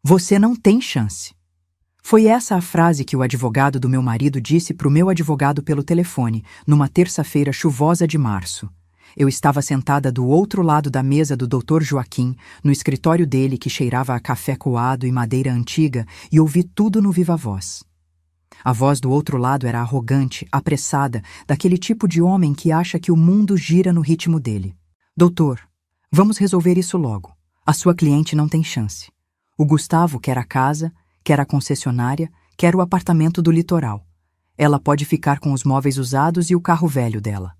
Você não tem chance. Foi essa a frase que o advogado do meu marido disse para o meu advogado pelo telefone, numa terça-feira chuvosa de março. Eu estava sentada do outro lado da mesa do Dr. Joaquim, no escritório dele que cheirava a café coado e madeira antiga, e ouvi tudo no viva voz. A voz do outro lado era arrogante, apressada, daquele tipo de homem que acha que o mundo gira no ritmo dele. Doutor, vamos resolver isso logo. A sua cliente não tem chance. O Gustavo quer a casa, quer a concessionária, quer o apartamento do litoral. Ela pode ficar com os móveis usados e o carro velho dela.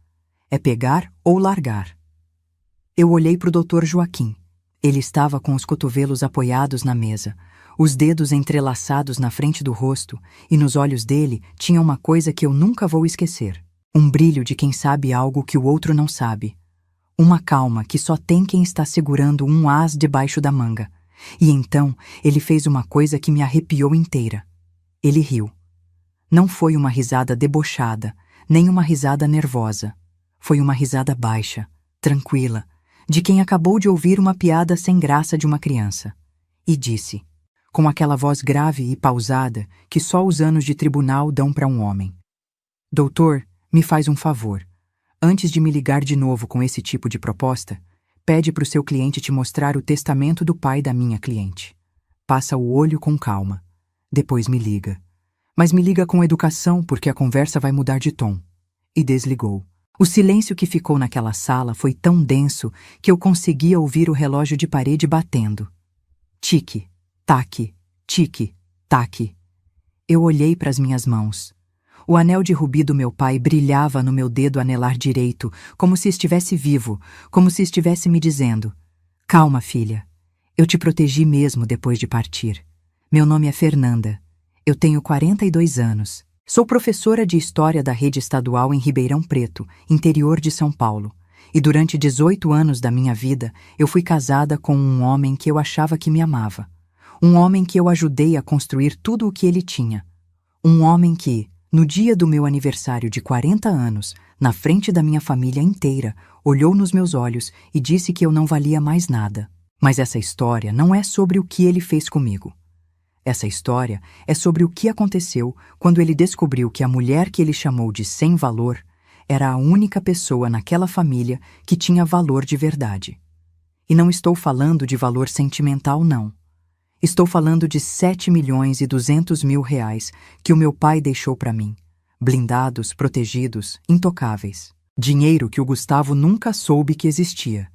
É pegar ou largar. Eu olhei para o Dr. Joaquim. Ele estava com os cotovelos apoiados na mesa, os dedos entrelaçados na frente do rosto, e nos olhos dele tinha uma coisa que eu nunca vou esquecer. Um brilho de quem sabe algo que o outro não sabe. Uma calma que só tem quem está segurando um as debaixo da manga. E então ele fez uma coisa que me arrepiou inteira. Ele riu. Não foi uma risada debochada, nem uma risada nervosa. Foi uma risada baixa, tranquila, de quem acabou de ouvir uma piada sem graça de uma criança. E disse, com aquela voz grave e pausada que só os anos de tribunal dão para um homem: Doutor, me faz um favor. Antes de me ligar de novo com esse tipo de proposta, pede para o seu cliente te mostrar o testamento do pai da minha cliente. Passa o olho com calma. Depois me liga. Mas me liga com educação, porque a conversa vai mudar de tom. E desligou. O silêncio que ficou naquela sala foi tão denso que eu conseguia ouvir o relógio de parede batendo. Tique, taque, tique, taque. Eu olhei para as minhas mãos. O anel de rubi do meu pai brilhava no meu dedo anelar direito, como se estivesse vivo, como se estivesse me dizendo: Calma, filha. Eu te protegi mesmo depois de partir. Meu nome é Fernanda. Eu tenho 42 anos. Sou professora de História da rede estadual em Ribeirão Preto, interior de São Paulo. E durante 18 anos da minha vida, eu fui casada com um homem que eu achava que me amava. Um homem que eu ajudei a construir tudo o que ele tinha. Um homem que, no dia do meu aniversário de 40 anos, na frente da minha família inteira, olhou nos meus olhos e disse que eu não valia mais nada. Mas essa história não é sobre o que ele fez comigo. Essa história é sobre o que aconteceu quando ele descobriu que a mulher que ele chamou de sem valor era a única pessoa naquela família que tinha valor de verdade. E não estou falando de valor sentimental, não. Estou falando de 7.200.000 reais que o meu pai deixou para mim, blindados, protegidos, intocáveis. Dinheiro que o Gustavo nunca soube que existia.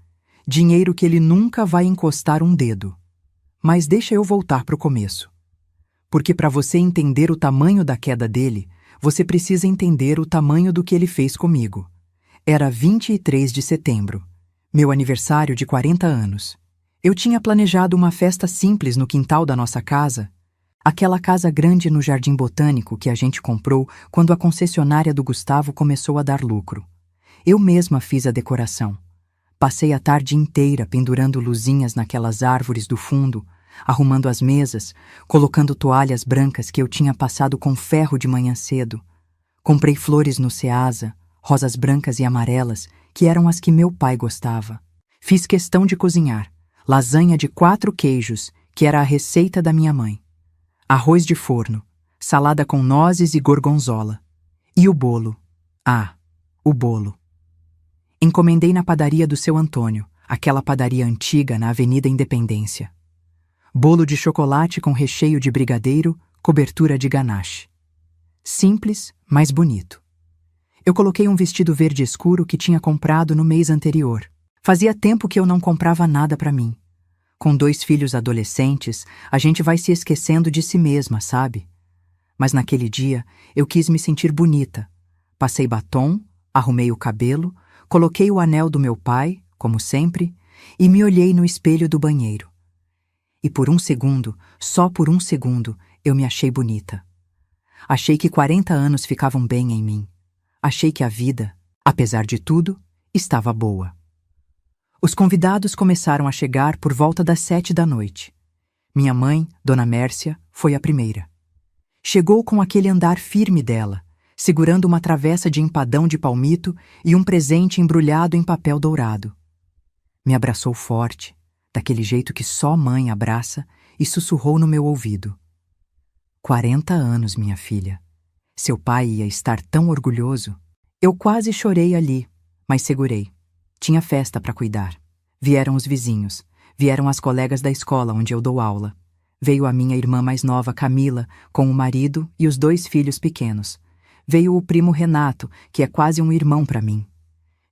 Dinheiro que ele nunca vai encostar um dedo. Mas deixa eu voltar para o começo. Porque para você entender o tamanho da queda dele, você precisa entender o tamanho do que ele fez comigo. Era 23 de setembro, meu aniversário de 40 anos. Eu tinha planejado uma festa simples no quintal da nossa casa, aquela casa grande no Jardim Botânico que a gente comprou quando a concessionária do Gustavo começou a dar lucro. Eu mesma fiz a decoração. Passei a tarde inteira pendurando luzinhas naquelas árvores do fundo, arrumando as mesas, colocando toalhas brancas que eu tinha passado com ferro de manhã cedo. Comprei flores no Ceasa, rosas brancas e amarelas, que eram as que meu pai gostava. Fiz questão de cozinhar lasanha de 4 queijos, que era a receita da minha mãe. Arroz de forno, salada com nozes e gorgonzola. E o bolo. Ah, o bolo. Encomendei na padaria do seu Antônio, aquela padaria antiga na Avenida Independência. Bolo de chocolate com recheio de brigadeiro, cobertura de ganache. Simples, mas bonito. Eu coloquei um vestido verde escuro que tinha comprado no mês anterior. Fazia tempo que eu não comprava nada para mim. Com 2 filhos adolescentes, a gente vai se esquecendo de si mesma, sabe? Mas naquele dia, eu quis me sentir bonita. Passei batom, arrumei o cabelo, coloquei o anel do meu pai, como sempre, e me olhei no espelho do banheiro. E por um segundo, só por um segundo, eu me achei bonita. Achei que 40 anos ficavam bem em mim. Achei que a vida, apesar de tudo, estava boa. Os convidados começaram a chegar por volta das 7 da noite. Minha mãe, Dona Mércia, foi a primeira. Chegou com aquele andar firme dela, segurando uma travessa de empadão de palmito e um presente embrulhado em papel dourado. Me abraçou forte, daquele jeito que só mãe abraça, e sussurrou no meu ouvido: 40 anos, minha filha. Seu pai ia estar tão orgulhoso. Eu quase chorei ali, mas segurei. Tinha festa para cuidar. Vieram os vizinhos, vieram as colegas da escola onde eu dou aula. Veio a minha irmã mais nova, Camila, com o marido e os 2 filhos pequenos. Veio o primo Renato, que é quase um irmão para mim.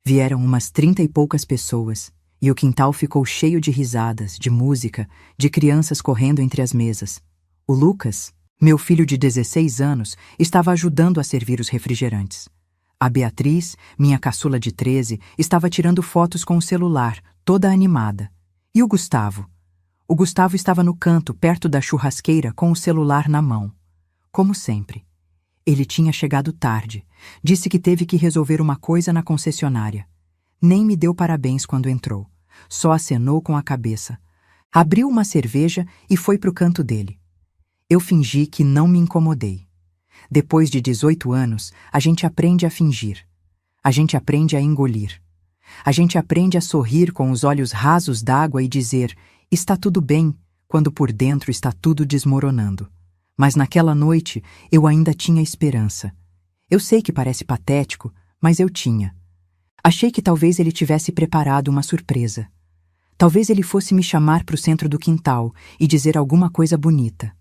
Vieram umas 30 e poucas pessoas, e o quintal ficou cheio de risadas, de música, de crianças correndo entre as mesas. O Lucas, meu filho de 16 anos, estava ajudando a servir os refrigerantes. A Beatriz, minha caçula de 13, estava tirando fotos com o celular, toda animada. E o Gustavo? O Gustavo estava no canto, perto da churrasqueira, com o celular na mão. Como sempre. Ele tinha chegado tarde. Disse que teve que resolver uma coisa na concessionária. Nem me deu parabéns quando entrou. Só acenou com a cabeça. Abriu uma cerveja e foi para o canto dele. Eu fingi que não me incomodei. Depois de 18 anos, a gente aprende a fingir. A gente aprende a engolir. A gente aprende a sorrir com os olhos rasos d'água e dizer: está tudo bem, quando por dentro está tudo desmoronando. Mas naquela noite eu ainda tinha esperança. Eu sei que parece patético, mas eu tinha. Achei que talvez ele tivesse preparado uma surpresa. Talvez ele fosse me chamar para o centro do quintal e dizer alguma coisa bonita.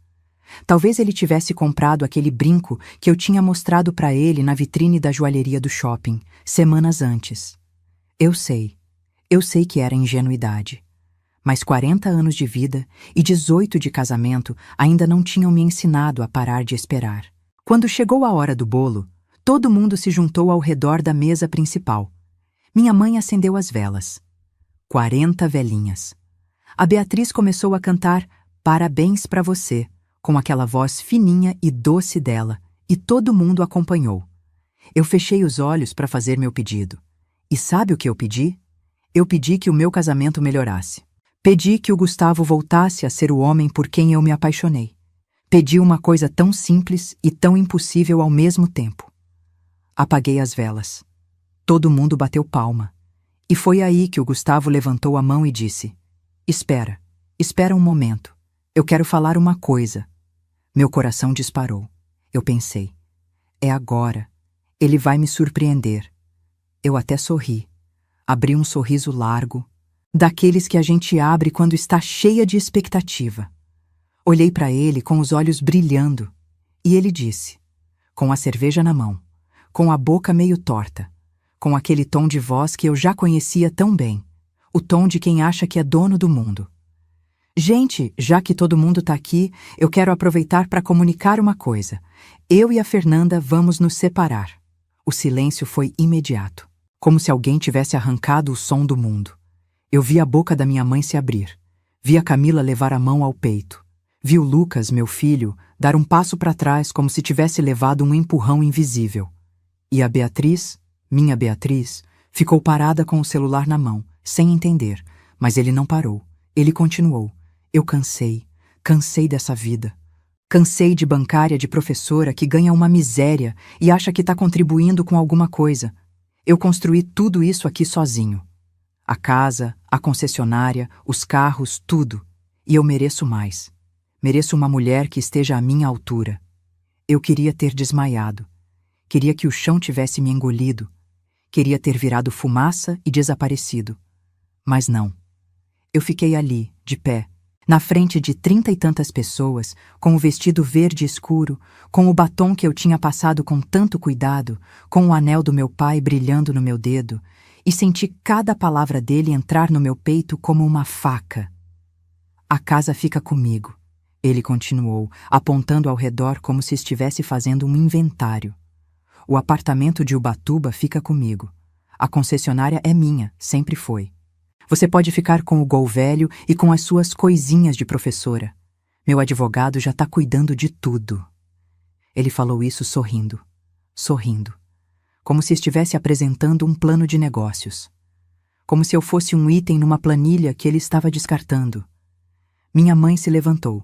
Talvez ele tivesse comprado aquele brinco que eu tinha mostrado para ele na vitrine da joalheria do shopping, semanas antes. Eu sei que era ingenuidade. Mas 40 anos de vida e 18 de casamento ainda não tinham me ensinado a parar de esperar. Quando chegou a hora do bolo, todo mundo se juntou ao redor da mesa principal. Minha mãe acendeu as velas. 40 velinhas. A Beatriz começou a cantar Parabéns pra você, com aquela voz fininha e doce dela, e todo mundo acompanhou. Eu fechei os olhos para fazer meu pedido. E sabe o que eu pedi? Eu pedi que o meu casamento melhorasse. Pedi que o Gustavo voltasse a ser o homem por quem eu me apaixonei. Pedi uma coisa tão simples e tão impossível ao mesmo tempo. Apaguei as velas. Todo mundo bateu palma. E foi aí que o Gustavo levantou a mão e disse: espera um momento. Eu quero falar uma coisa. Meu coração disparou. Eu pensei: é agora. Ele vai me surpreender. Eu até sorri. Abri um sorriso largo, daqueles que a gente abre quando está cheia de expectativa. Olhei para ele com os olhos brilhando, e ele disse, com a cerveja na mão, com a boca meio torta, com aquele tom de voz que eu já conhecia tão bem, o tom de quem acha que é dono do mundo: gente, já que todo mundo está aqui, eu quero aproveitar para comunicar uma coisa. Eu e a Fernanda vamos nos separar. O silêncio foi imediato, como se alguém tivesse arrancado o som do mundo. Eu vi a boca da minha mãe se abrir. Vi a Camila levar a mão ao peito. Vi o Lucas, meu filho, dar um passo para trás como se tivesse levado um empurrão invisível. E a Beatriz, minha Beatriz, ficou parada com o celular na mão, sem entender, mas ele não parou. Ele continuou. Eu cansei dessa vida. Cansei de bancária de professora que ganha uma miséria e acha que está contribuindo com alguma coisa. Eu construí tudo isso aqui sozinho. A casa, a concessionária, os carros, tudo. E eu mereço mais. Mereço uma mulher que esteja à minha altura. Eu queria ter desmaiado. Queria que o chão tivesse me engolido. Queria ter virado fumaça e desaparecido. Mas não. Eu fiquei ali, de pé, na frente de 30 e tantas pessoas, com o vestido verde escuro, com o batom que eu tinha passado com tanto cuidado, com o anel do meu pai brilhando no meu dedo, e senti cada palavra dele entrar no meu peito como uma faca. A casa fica comigo, ele continuou, apontando ao redor como se estivesse fazendo um inventário. O apartamento de Ubatuba fica comigo. A concessionária é minha, sempre foi. Você pode ficar com o Gol velho e com as suas coisinhas de professora. Meu advogado já está cuidando de tudo. Ele falou isso sorrindo, como se estivesse apresentando um plano de negócios. Como se eu fosse um item numa planilha que ele estava descartando. Minha mãe se levantou.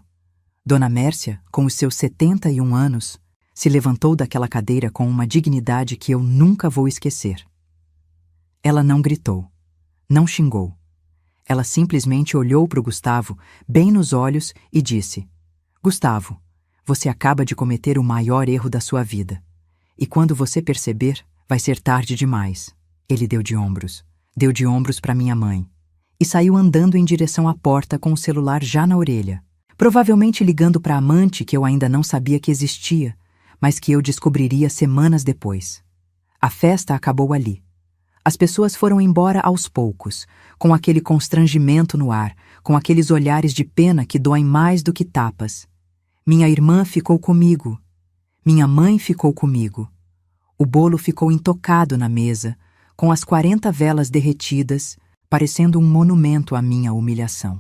Dona Mércia, com os seus 71 anos, se levantou daquela cadeira com uma dignidade que eu nunca vou esquecer. Ela não gritou, não xingou. Ela simplesmente olhou para o Gustavo, bem nos olhos, e disse: Gustavo, você acaba de cometer o maior erro da sua vida. E quando você perceber, vai ser tarde demais. Ele deu de ombros para minha mãe, e saiu andando em direção à porta com o celular já na orelha, provavelmente ligando para a amante que eu ainda não sabia que existia, mas que eu descobriria semanas depois. A festa acabou ali. As pessoas foram embora aos poucos, com aquele constrangimento no ar, com aqueles olhares de pena que doem mais do que tapas. Minha irmã ficou comigo. Minha mãe ficou comigo. O bolo ficou intocado na mesa, com as 40 velas derretidas, parecendo um monumento à minha humilhação.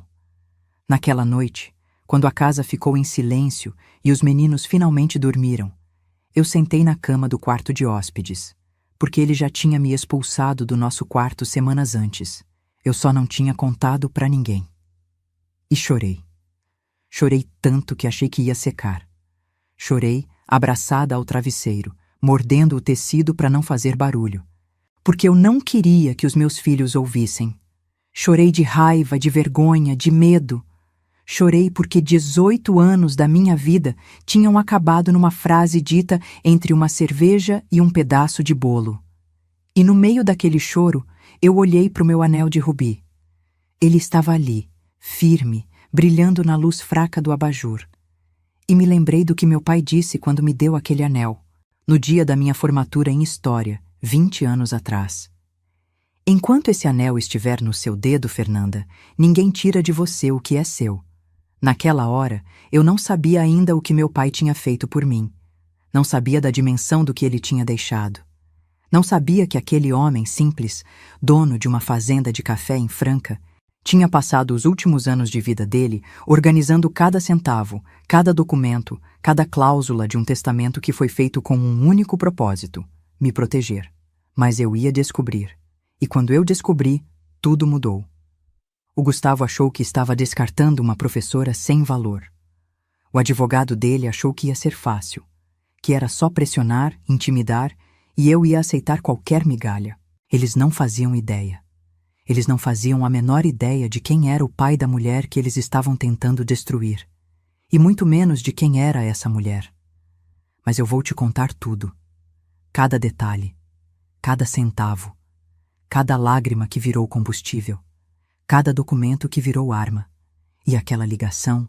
Naquela noite, quando a casa ficou em silêncio e os meninos finalmente dormiram, eu sentei na cama do quarto de hóspedes, porque ele já tinha me expulsado do nosso quarto semanas antes. Eu só não tinha contado para ninguém. E chorei. Chorei tanto que achei que ia secar. Chorei, abraçada ao travesseiro, mordendo o tecido para não fazer barulho, porque eu não queria que os meus filhos ouvissem. Chorei de raiva, de vergonha, de medo. Chorei porque 18 anos da minha vida tinham acabado numa frase dita entre uma cerveja e um pedaço de bolo. E no meio daquele choro, eu olhei para o meu anel de rubi. Ele estava ali, firme, brilhando na luz fraca do abajur. E me lembrei do que meu pai disse quando me deu aquele anel, no dia da minha formatura em História, 20 anos atrás. Enquanto esse anel estiver no seu dedo, Fernanda, ninguém tira de você o que é seu. Naquela hora, eu não sabia ainda o que meu pai tinha feito por mim. Não sabia da dimensão do que ele tinha deixado. Não sabia que aquele homem simples, dono de uma fazenda de café em Franca, tinha passado os últimos anos de vida dele organizando cada centavo, cada documento, cada cláusula de um testamento que foi feito com um único propósito: me proteger. Mas eu ia descobrir. E quando eu descobri, tudo mudou. O Gustavo achou que estava descartando uma professora sem valor. O advogado dele achou que ia ser fácil, que era só pressionar, intimidar, e eu ia aceitar qualquer migalha. Eles não faziam ideia. Eles não faziam a menor ideia de quem era o pai da mulher que eles estavam tentando destruir, e muito menos de quem era essa mulher. Mas eu vou te contar tudo. Cada detalhe, cada centavo, cada lágrima que virou combustível, cada documento que virou arma, e aquela ligação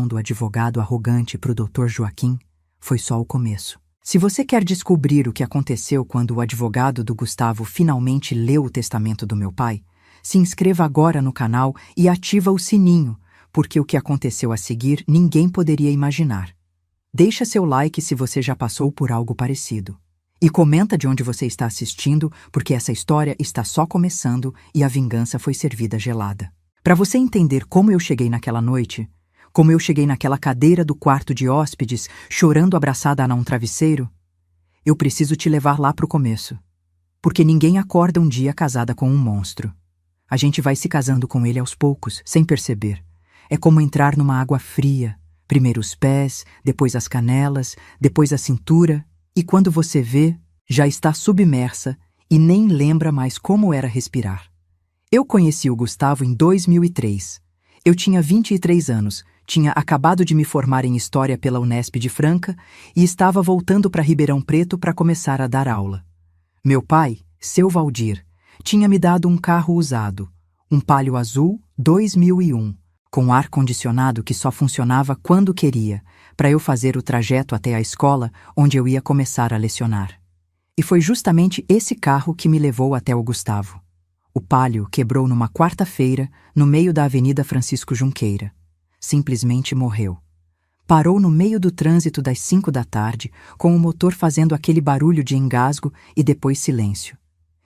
do advogado arrogante para o Dr. Joaquim, foi só o começo. Se você quer descobrir o que aconteceu quando o advogado do Gustavo finalmente leu o testamento do meu pai, se inscreva agora no canal e ativa o sininho, porque o que aconteceu a seguir ninguém poderia imaginar. Deixa seu like se você já passou por algo parecido. E comenta de onde você está assistindo, porque essa história está só começando e a vingança foi servida gelada. Para você entender como eu cheguei naquela noite, como eu cheguei naquela cadeira do quarto de hóspedes, chorando abraçada a um travesseiro, eu preciso te levar lá para o começo. Porque ninguém acorda um dia casada com um monstro. A gente vai se casando com ele aos poucos, sem perceber. É como entrar numa água fria. Primeiro os pés, depois as canelas, depois a cintura, e quando você vê, já está submersa e nem lembra mais como era respirar. Eu conheci o Gustavo em 2003. Eu tinha 23 anos, tinha acabado de me formar em História pela Unesp de Franca e estava voltando para Ribeirão Preto para começar a dar aula. Meu pai, seu Valdir, tinha me dado um carro usado, um Palio azul 2001, com ar-condicionado que só funcionava quando queria, para eu fazer o trajeto até a escola onde eu ia começar a lecionar. E foi justamente esse carro que me levou até o Gustavo. O Palio quebrou numa quarta-feira, no meio da Avenida Francisco Junqueira. Simplesmente morreu. Parou no meio do trânsito das 5 da tarde, com o motor fazendo aquele barulho de engasgo e depois silêncio.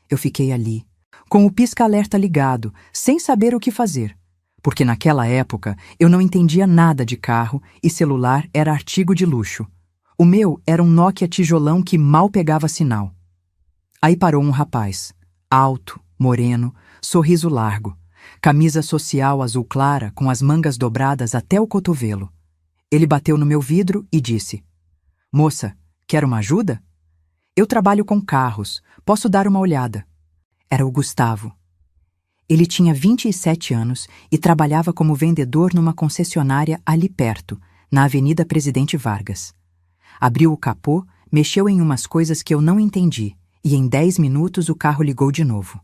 Eu fiquei ali, com o pisca-alerta ligado, sem saber o que fazer, porque naquela época eu não entendia nada de carro e celular era artigo de luxo. O meu era um Nokia tijolão que mal pegava sinal. Aí parou um rapaz, alto, moreno, sorriso largo, camisa social azul clara com as mangas dobradas até o cotovelo. Ele bateu no meu vidro e disse: "Moça, quer uma ajuda? Eu trabalho com carros, posso dar uma olhada?" Era o Gustavo. Ele tinha 27 anos e trabalhava como vendedor numa concessionária ali perto, na Avenida Presidente Vargas. Abriu o capô, mexeu em umas coisas que eu não entendi, e em 10 minutos o carro ligou de novo.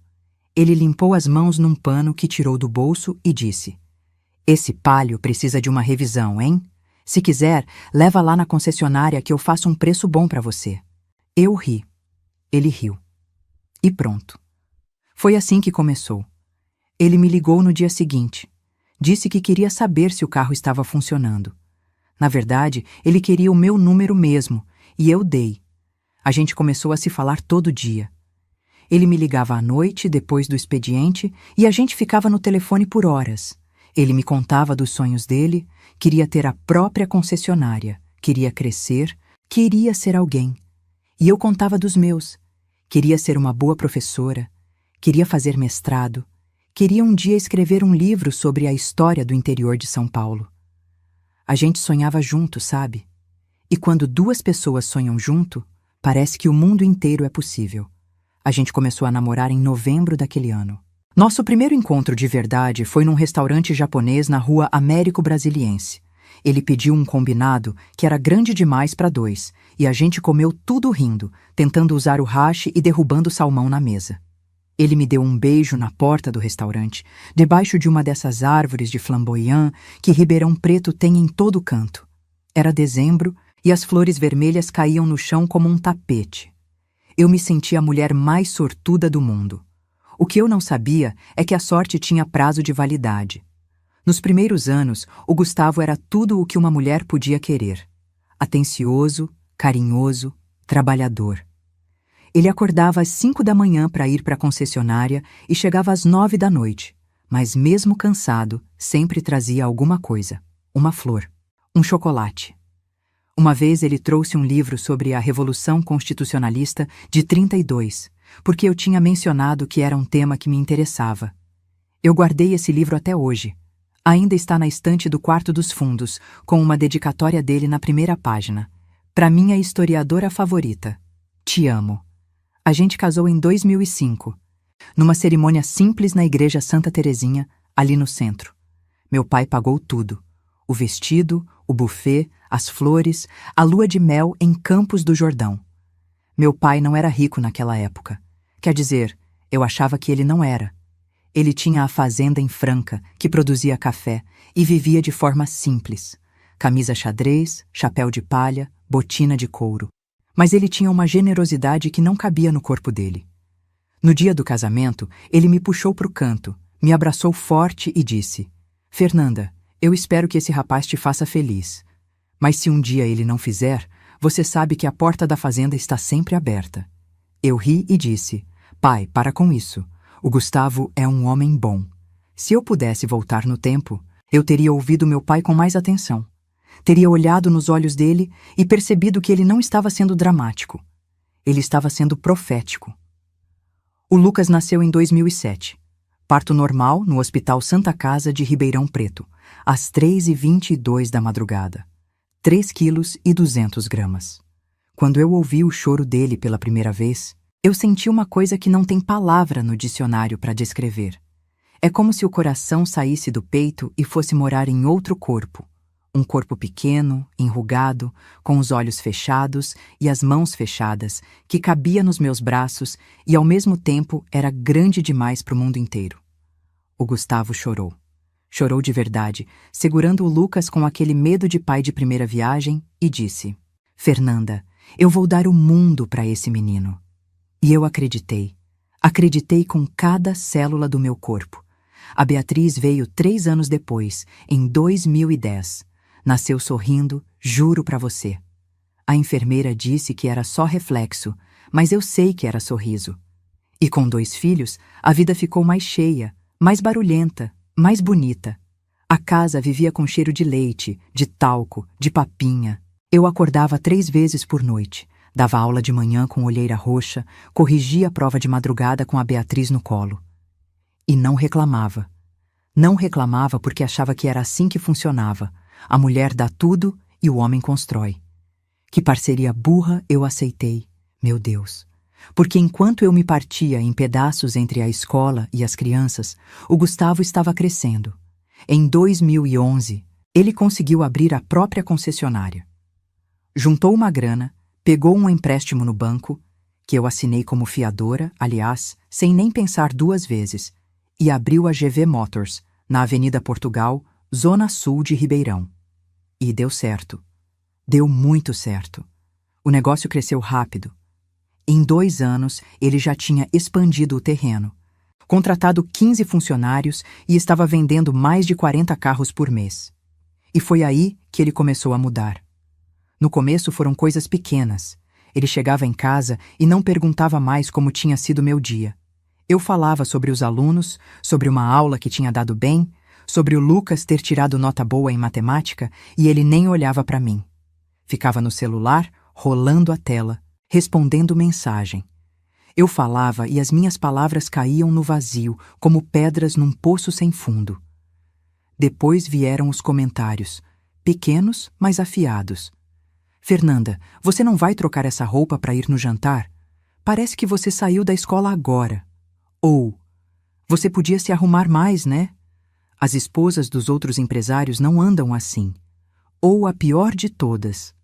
Ele limpou as mãos num pano que tirou do bolso e disse: "Esse Palio precisa de uma revisão, hein? Se quiser, leva lá na concessionária que eu faço um preço bom para você." Eu ri. Ele riu. E pronto. Foi assim que começou. Ele me ligou no dia seguinte. Disse que queria saber se o carro estava funcionando. Na verdade, ele queria o meu número mesmo, e eu dei. A gente começou a se falar todo dia. Ele me ligava à noite, depois do expediente, e a gente ficava no telefone por horas. Ele me contava dos sonhos dele, queria ter a própria concessionária, queria crescer, queria ser alguém. E eu contava dos meus. Queria ser uma boa professora, queria fazer mestrado, queria um dia escrever um livro sobre a história do interior de São Paulo. A gente sonhava junto, sabe? E quando duas pessoas sonham junto, parece que o mundo inteiro é possível. A gente começou a namorar em novembro daquele ano. Nosso primeiro encontro de verdade foi num restaurante japonês na rua Américo Brasiliense. Ele pediu um combinado que era grande demais para dois, e a gente comeu tudo rindo, tentando usar o hashi e derrubando o salmão na mesa. Ele me deu um beijo na porta do restaurante, debaixo de uma dessas árvores de flamboyant que Ribeirão Preto tem em todo canto. Era dezembro e as flores vermelhas caíam no chão como um tapete. Eu me senti a mulher mais sortuda do mundo. O que eu não sabia é que a sorte tinha prazo de validade. Nos primeiros anos, o Gustavo era tudo o que uma mulher podia querer. Atencioso, carinhoso, trabalhador. Ele acordava às 5 da manhã para ir para a concessionária e chegava às 9 da noite, mas mesmo cansado, sempre trazia alguma coisa, uma flor, um chocolate. Uma vez ele trouxe um livro sobre a Revolução Constitucionalista de 32, porque eu tinha mencionado que era um tema que me interessava. Eu guardei esse livro até hoje. Ainda está na estante do quarto dos fundos, com uma dedicatória dele na primeira página. Para minha historiadora favorita. Te amo. A gente casou em 2005, numa cerimônia simples na Igreja Santa Terezinha, ali no centro. Meu pai pagou tudo. O vestido, o buffet, as flores, a lua de mel em Campos do Jordão. Meu pai não era rico naquela época. Quer dizer, eu achava que ele não era. Ele tinha a fazenda em Franca, que produzia café, e vivia de forma simples. Camisa xadrez, chapéu de palha, botina de couro. Mas ele tinha uma generosidade que não cabia no corpo dele. No dia do casamento, ele me puxou para o canto, me abraçou forte e disse: "Fernanda, eu espero que esse rapaz te faça feliz. Mas se um dia ele não fizer, você sabe que a porta da fazenda está sempre aberta." Eu ri e disse: "Pai, para com isso. O Gustavo é um homem bom. Se eu pudesse voltar no tempo, eu teria ouvido meu pai com mais atenção. Teria olhado nos olhos dele e percebido que ele não estava sendo dramático. Ele estava sendo profético." O Lucas nasceu em 2007. Parto normal no Hospital Santa Casa de Ribeirão Preto, às 3h22 da madrugada. 3,2 kg. Quando eu ouvi o choro dele pela primeira vez, eu senti uma coisa que não tem palavra no dicionário para descrever. É como se o coração saísse do peito e fosse morar em outro corpo. Um corpo pequeno, enrugado, com os olhos fechados e as mãos fechadas, que cabia nos meus braços e ao mesmo tempo era grande demais para o mundo inteiro. O Gustavo chorou. Chorou de verdade, segurando o Lucas com aquele medo de pai de primeira viagem, e disse: "Fernanda, eu vou dar o mundo para esse menino." E eu acreditei. Acreditei com cada célula do meu corpo. A Beatriz veio 3 anos depois, em 2010. Nasceu sorrindo, juro para você. A enfermeira disse que era só reflexo, mas eu sei que era sorriso. E com 2 filhos, a vida ficou mais cheia, mais barulhenta, mais bonita. A casa vivia com cheiro de leite, de talco, de papinha. Eu acordava 3 vezes por noite, dava aula de manhã com olheira roxa, corrigia a prova de madrugada com a Beatriz no colo. E não reclamava. Não reclamava porque achava que era assim que funcionava. A mulher dá tudo e o homem constrói. Que parceria burra eu aceitei, meu Deus. Porque enquanto eu me partia em pedaços entre a escola e as crianças, o Gustavo estava crescendo. Em 2011, ele conseguiu abrir a própria concessionária. Juntou uma grana, pegou um empréstimo no banco, que eu assinei como fiadora, aliás, sem nem pensar duas vezes, e abriu a GV Motors, na Avenida Portugal, Zona Sul de Ribeirão. E deu certo. Deu muito certo. O negócio cresceu rápido. Em 2 anos, ele já tinha expandido o terreno, contratado 15 funcionários e estava vendendo mais de 40 carros por mês. E foi aí que ele começou a mudar. No começo foram coisas pequenas. Ele chegava em casa e não perguntava mais como tinha sido meu dia. Eu falava sobre os alunos, sobre uma aula que tinha dado bem, sobre o Lucas ter tirado nota boa em matemática e ele nem olhava para mim. Ficava no celular, rolando a tela, respondendo mensagem. Eu falava e as minhas palavras caíam no vazio, como pedras num poço sem fundo. Depois vieram os comentários, pequenos, mas afiados. Fernanda, você não vai trocar essa roupa para ir no jantar? Parece que você saiu da escola agora. Ou, você podia se arrumar mais, né? As esposas dos outros empresários não andam assim. Ou a pior de todas,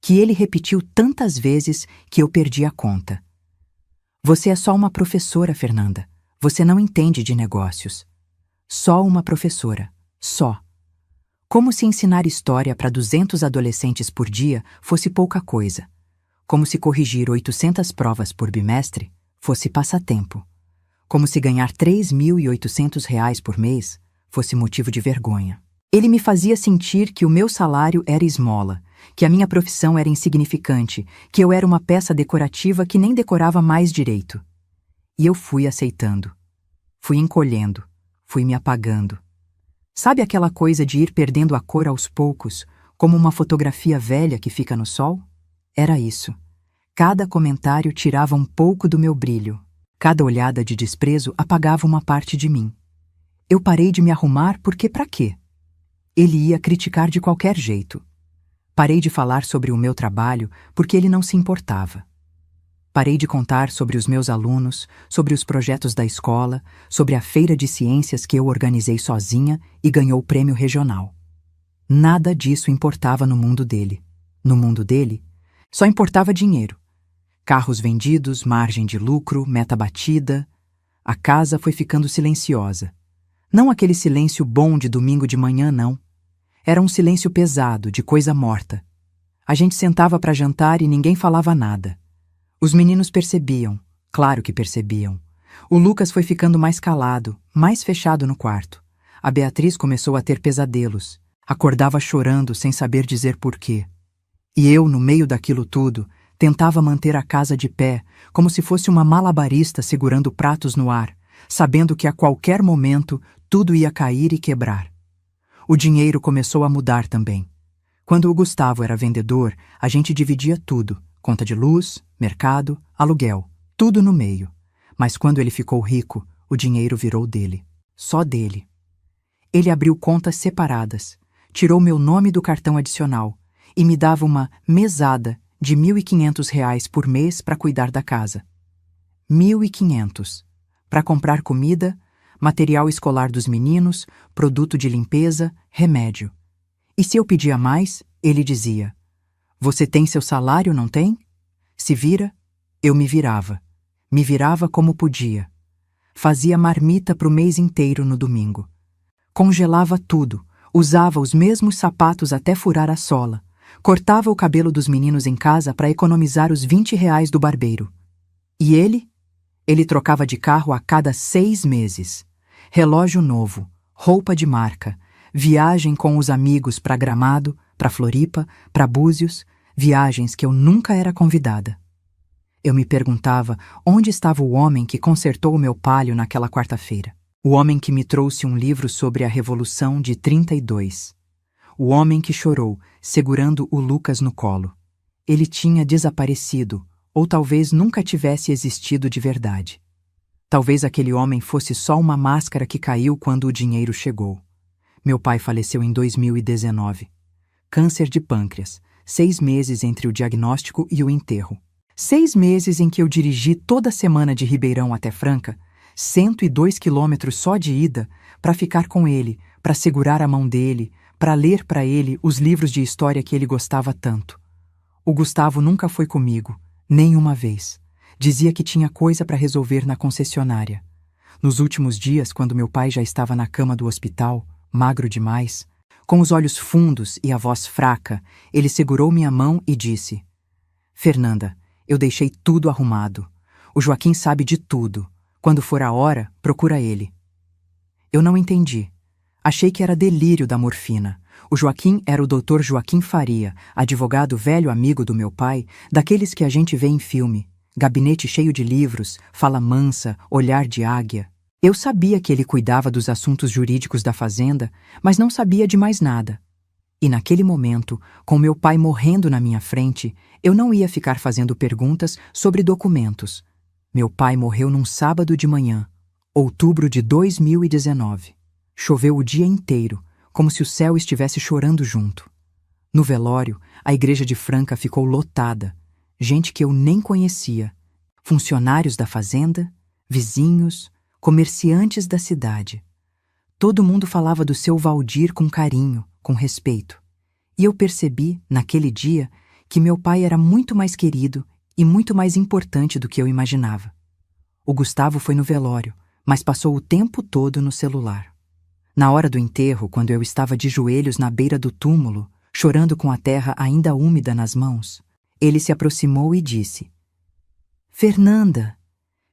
que ele repetiu tantas vezes que eu perdi a conta. Você é só uma professora, Fernanda. Você não entende de negócios. Só uma professora. Só. Como se ensinar história para 200 adolescentes por dia fosse pouca coisa. Como se corrigir 800 provas por bimestre fosse passatempo. Como se ganhar R$ 3.800 por mês fosse motivo de vergonha. Ele me fazia sentir que o meu salário era esmola, que a minha profissão era insignificante, que eu era uma peça decorativa que nem decorava mais direito. E eu fui aceitando. Fui encolhendo. Fui me apagando. Sabe aquela coisa de ir perdendo a cor aos poucos, como uma fotografia velha que fica no sol? Era isso. Cada comentário tirava um pouco do meu brilho. Cada olhada de desprezo apagava uma parte de mim. Eu parei de me arrumar porque pra quê? Ele ia criticar de qualquer jeito. Parei de falar sobre o meu trabalho porque ele não se importava. Parei de contar sobre os meus alunos, sobre os projetos da escola, sobre a feira de ciências que eu organizei sozinha e ganhou o prêmio regional. Nada disso importava no mundo dele. No mundo dele, só importava dinheiro. Carros vendidos, margem de lucro, meta batida. A casa foi ficando silenciosa. Não aquele silêncio bom de domingo de manhã, não. Era um silêncio pesado, de coisa morta. A gente sentava para jantar e ninguém falava nada. Os meninos percebiam, claro que percebiam. O Lucas foi ficando mais calado, mais fechado no quarto. A Beatriz começou a ter pesadelos. Acordava chorando sem saber dizer porquê. E eu, no meio daquilo tudo, tentava manter a casa de pé, como se fosse uma malabarista segurando pratos no ar, sabendo que a qualquer momento tudo ia cair e quebrar. O dinheiro começou a mudar também. Quando o Gustavo era vendedor, a gente dividia tudo. Conta de luz, mercado, aluguel, tudo no meio. Mas quando ele ficou rico, o dinheiro virou dele. Só dele. Ele abriu contas separadas, tirou meu nome do cartão adicional e me dava uma mesada de R$ 1.500 por mês para cuidar da casa. 1.500. Para comprar comida, material escolar dos meninos, produto de limpeza, remédio. E se eu pedia mais, ele dizia: você tem seu salário, não tem? Se vira, eu me virava. Me virava como podia. Fazia marmita pro mês inteiro no domingo. Congelava tudo, usava os mesmos sapatos até furar a sola. Cortava o cabelo dos meninos em casa para economizar os R$ 20 do barbeiro. E ele? Ele trocava de carro a cada 6 meses. Relógio novo, roupa de marca, viagem com os amigos para Gramado, para Floripa, para Búzios, viagens que eu nunca era convidada. Eu me perguntava onde estava o homem que consertou o meu palio naquela quarta-feira. O homem que me trouxe um livro sobre a Revolução de 32. O homem que chorou, segurando o Lucas no colo. Ele tinha desaparecido, ou talvez nunca tivesse existido de verdade. Talvez aquele homem fosse só uma máscara que caiu quando o dinheiro chegou. Meu pai faleceu em 2019. Câncer de pâncreas, 6 meses entre o diagnóstico e o enterro. 6 meses em que eu dirigi toda semana de Ribeirão até Franca, 102 quilômetros só de ida, para ficar com ele, para segurar a mão dele, para ler para ele os livros de história que ele gostava tanto. O Gustavo nunca foi comigo, nem uma vez. Dizia que tinha coisa para resolver na concessionária. Nos últimos dias, quando meu pai já estava na cama do hospital, magro demais, com os olhos fundos e a voz fraca, ele segurou minha mão e disse: Fernanda, eu deixei tudo arrumado. O Joaquim sabe de tudo. Quando for a hora, procura ele. Eu não entendi. Achei que era delírio da morfina. O Joaquim era o Dr. Joaquim Faria, advogado velho amigo do meu pai, daqueles que a gente vê em filme. Gabinete cheio de livros, fala mansa, olhar de águia. Eu sabia que ele cuidava dos assuntos jurídicos da fazenda, mas não sabia de mais nada. E naquele momento, com meu pai morrendo na minha frente, eu não ia ficar fazendo perguntas sobre documentos. Meu pai morreu num sábado de manhã, outubro de 2019. Choveu o dia inteiro, como se o céu estivesse chorando junto. No velório, a igreja de Franca ficou lotada. Gente que eu nem conhecia. Funcionários da fazenda, vizinhos, comerciantes da cidade. Todo mundo falava do seu Valdir com carinho, com respeito. E eu percebi, naquele dia, que meu pai era muito mais querido e muito mais importante do que eu imaginava. O Gustavo foi no velório, mas passou o tempo todo no celular. Na hora do enterro, quando eu estava de joelhos na beira do túmulo, chorando com a terra ainda úmida nas mãos, ele se aproximou e disse: Fernanda,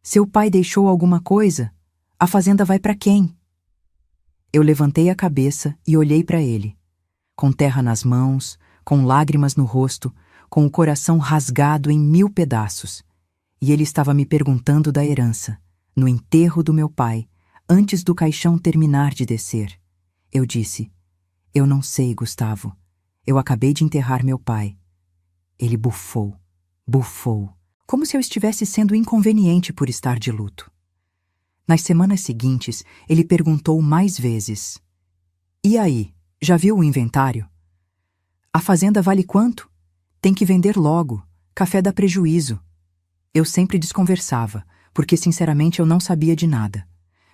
seu pai deixou alguma coisa? A fazenda vai para quem? Eu levantei a cabeça e olhei para ele, com terra nas mãos, com lágrimas no rosto, com o coração rasgado em 1000 pedaços. E ele estava me perguntando da herança, no enterro do meu pai, antes do caixão terminar de descer. Eu disse: Eu não sei, Gustavo. Eu acabei de enterrar meu pai. Ele bufou, como se eu estivesse sendo inconveniente por estar de luto. Nas semanas seguintes, ele perguntou mais vezes: E aí, já viu o inventário? A fazenda vale quanto? Tem que vender logo, café dá prejuízo. Eu sempre desconversava, porque sinceramente eu não sabia de nada.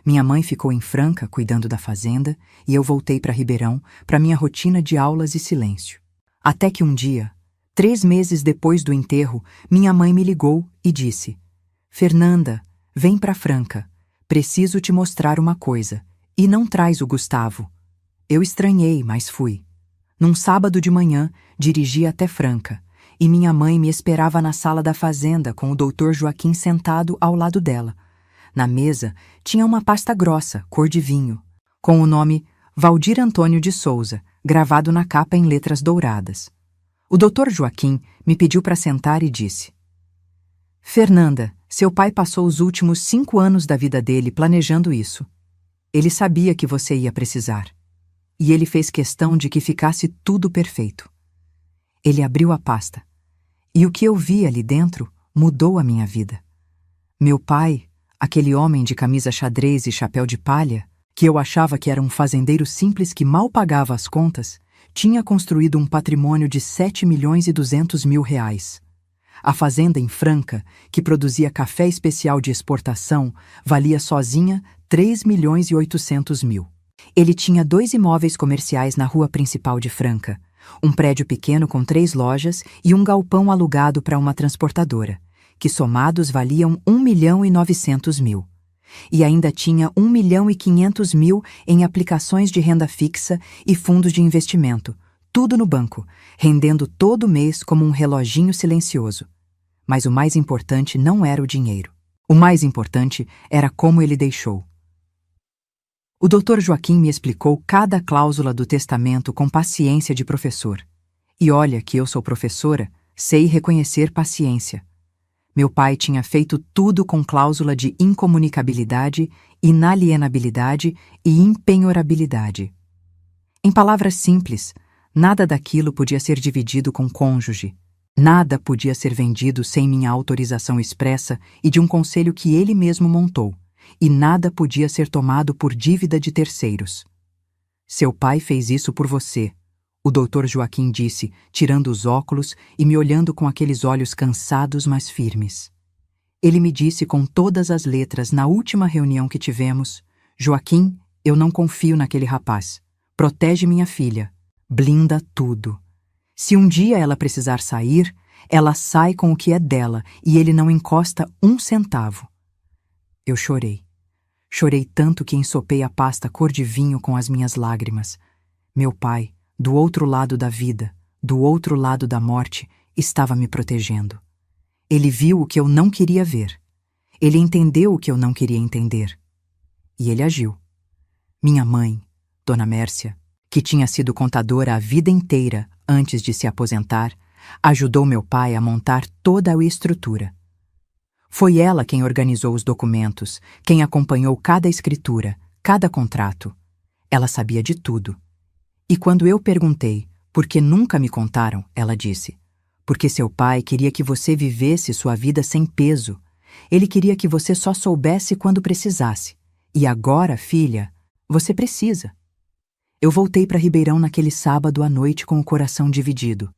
Minha mãe ficou em Franca cuidando da fazenda e eu voltei para Ribeirão para minha rotina de aulas e silêncio. Até que um dia, 3 meses depois do enterro, minha mãe me ligou e disse: Fernanda, vem para Franca. Preciso te mostrar uma coisa. E não traz o Gustavo. Eu estranhei, mas fui. Num sábado de manhã, dirigi até Franca, e minha mãe me esperava na sala da fazenda com o Dr. Joaquim sentado ao lado dela. Na mesa tinha uma pasta grossa, cor de vinho, com o nome Valdir Antônio de Souza, gravado na capa em letras douradas. O Dr. Joaquim me pediu para sentar e disse: Fernanda, seu pai passou os últimos 5 anos da vida dele planejando isso. Ele sabia que você ia precisar. E ele fez questão de que ficasse tudo perfeito. Ele abriu a pasta. E o que eu vi ali dentro mudou a minha vida. Meu pai, aquele homem de camisa xadrez e chapéu de palha, que eu achava que era um fazendeiro simples que mal pagava as contas, tinha construído um patrimônio de 7.200.000 reais. A fazenda em Franca, que produzia café especial de exportação, valia sozinha 3.800.000. Ele tinha 2 imóveis comerciais na rua principal de Franca, um prédio pequeno com 3 lojas e um galpão alugado para uma transportadora, que somados valiam 1.900.000. E ainda tinha 1.500.000 em aplicações de renda fixa e fundos de investimento, tudo no banco, rendendo todo mês como um reloginho silencioso. Mas o mais importante não era o dinheiro. O mais importante era como ele deixou. O Dr. Joaquim me explicou cada cláusula do testamento com paciência de professor. E olha que eu sou professora, sei reconhecer paciência. Meu pai tinha feito tudo com cláusula de incomunicabilidade, inalienabilidade e impenhorabilidade. Em palavras simples, nada daquilo podia ser dividido com cônjuge. Nada podia ser vendido sem minha autorização expressa e de um conselho que ele mesmo montou. E nada podia ser tomado por dívida de terceiros. Seu pai fez isso por você. O doutor Joaquim disse, tirando os óculos e me olhando com aqueles olhos cansados, mas firmes. Ele me disse com todas as letras na última reunião que tivemos: Joaquim, eu não confio naquele rapaz. Protege minha filha. Blinda tudo. Se um dia ela precisar sair, ela sai com o que é dela e ele não encosta um centavo. Eu chorei. Chorei tanto que ensopei a pasta cor de vinho com as minhas lágrimas. Meu pai, do outro lado da vida, do outro lado da morte, estava me protegendo. Ele viu o que eu não queria ver. Ele entendeu o que eu não queria entender. E ele agiu. Minha mãe, Dona Mércia, que tinha sido contadora a vida inteira antes de se aposentar, ajudou meu pai a montar toda a estrutura. Foi ela quem organizou os documentos, quem acompanhou cada escritura, cada contrato. Ela sabia de tudo. E quando eu perguntei por que nunca me contaram, ela disse: porque seu pai queria que você vivesse sua vida sem peso. Ele queria que você só soubesse quando precisasse. E agora, filha, você precisa. Eu voltei para Ribeirão naquele sábado à noite com o coração dividido.